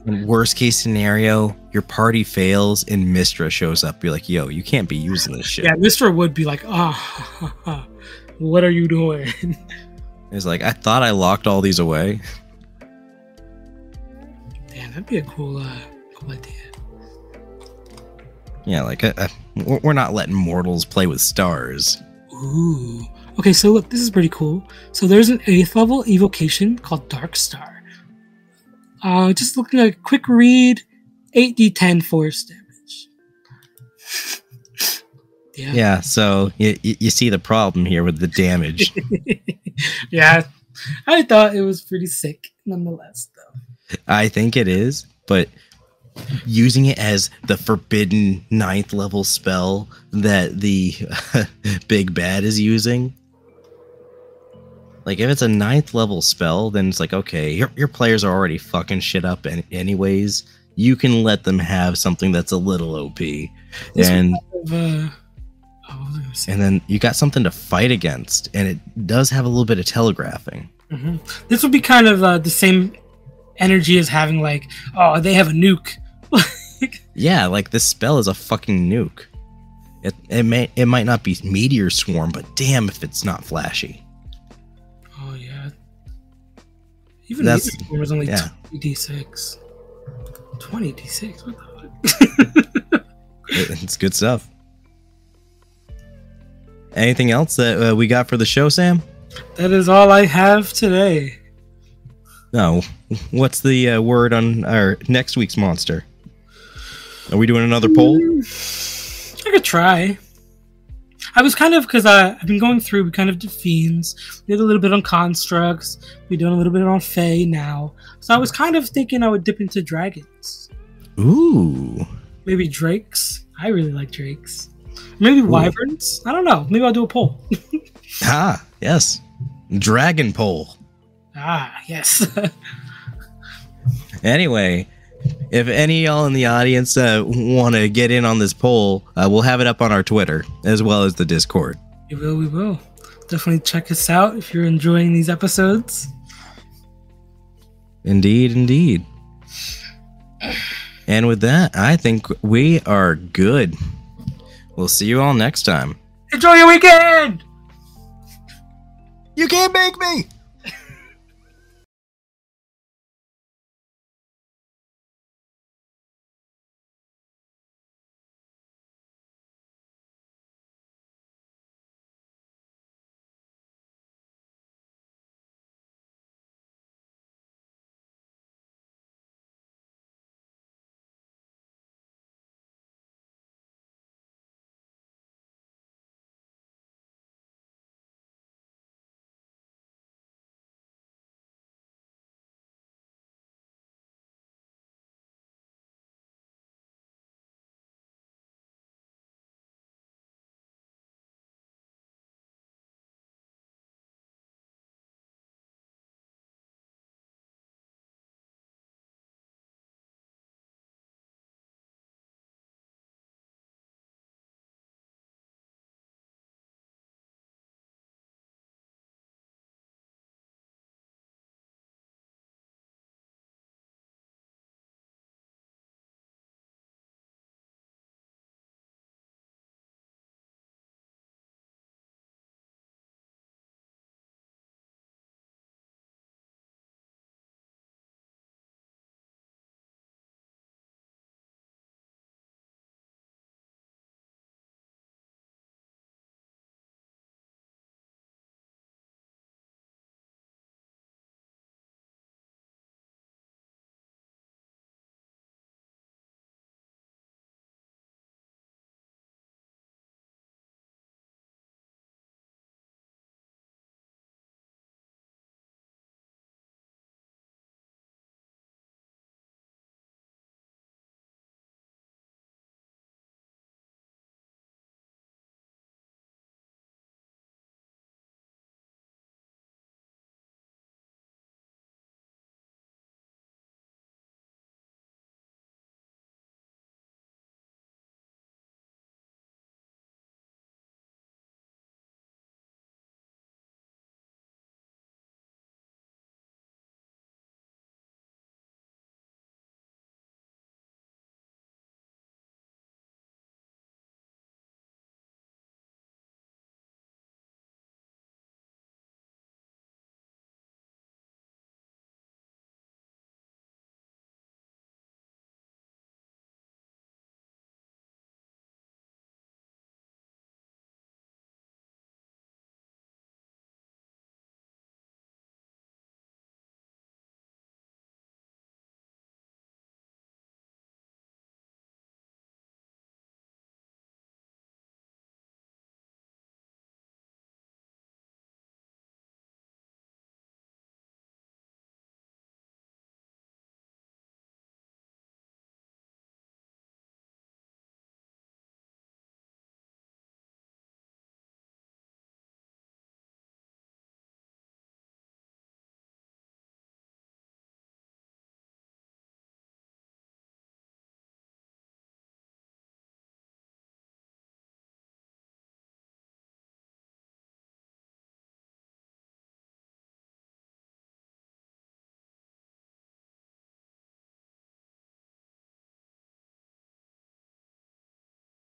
In worst case scenario, your party fails and Mistra shows up. You're like, yo, you can't be using this shit. Yeah, Mistra would be like, what are you doing? It's like, I thought I locked all these away. Damn, that'd be a cool idea. Yeah, like we're not letting mortals play with stars. Ooh. Okay, so look, this is pretty cool. So there's an 8th level evocation called Dark Star. Just looking at a quick read, 8d10 force damage. Yeah, so you see the problem here with the damage. Yeah, I thought it was pretty sick nonetheless, though. I think it is, but using it as the forbidden 9th level spell that the big bad is using. Like, if it's a 9th level spell, then it's like, okay, your players are already fucking shit up anyways. You can let them have something that's a little OP. And then you got something to fight against, and it does have a little bit of telegraphing. Mm-hmm. This would be kind of the same energy as having, like, oh, they have a nuke. Yeah, like, this spell is a fucking nuke. It might not be meteor swarm, but damn if it's not flashy. Oh, yeah. Even meteor swarm was only 20d6. 20d6? What the fuck? It's good stuff. Anything else that we got for the show, Sam? That is all I have today. No. What's the word on our next week's monster? Are we doing another poll? I could try. I was kind of, because I've been going through, we kind of did fiends. We did a little bit on constructs. We're doing a little bit on fae now. So I was kind of thinking I would dip into dragons. Ooh. Maybe drakes. I really like drakes. Maybe wyverns. I don't know. Maybe I'll do a poll. Yes. Dragon poll. Yes. Anyway, if any of y'all in the audience want to get in on this poll, we'll have it up on our Twitter as well as the Discord. We will. Definitely check us out if you're enjoying these episodes. Indeed. And with that, I think we are good. We'll see you all next time. Enjoy your weekend! You can't make me!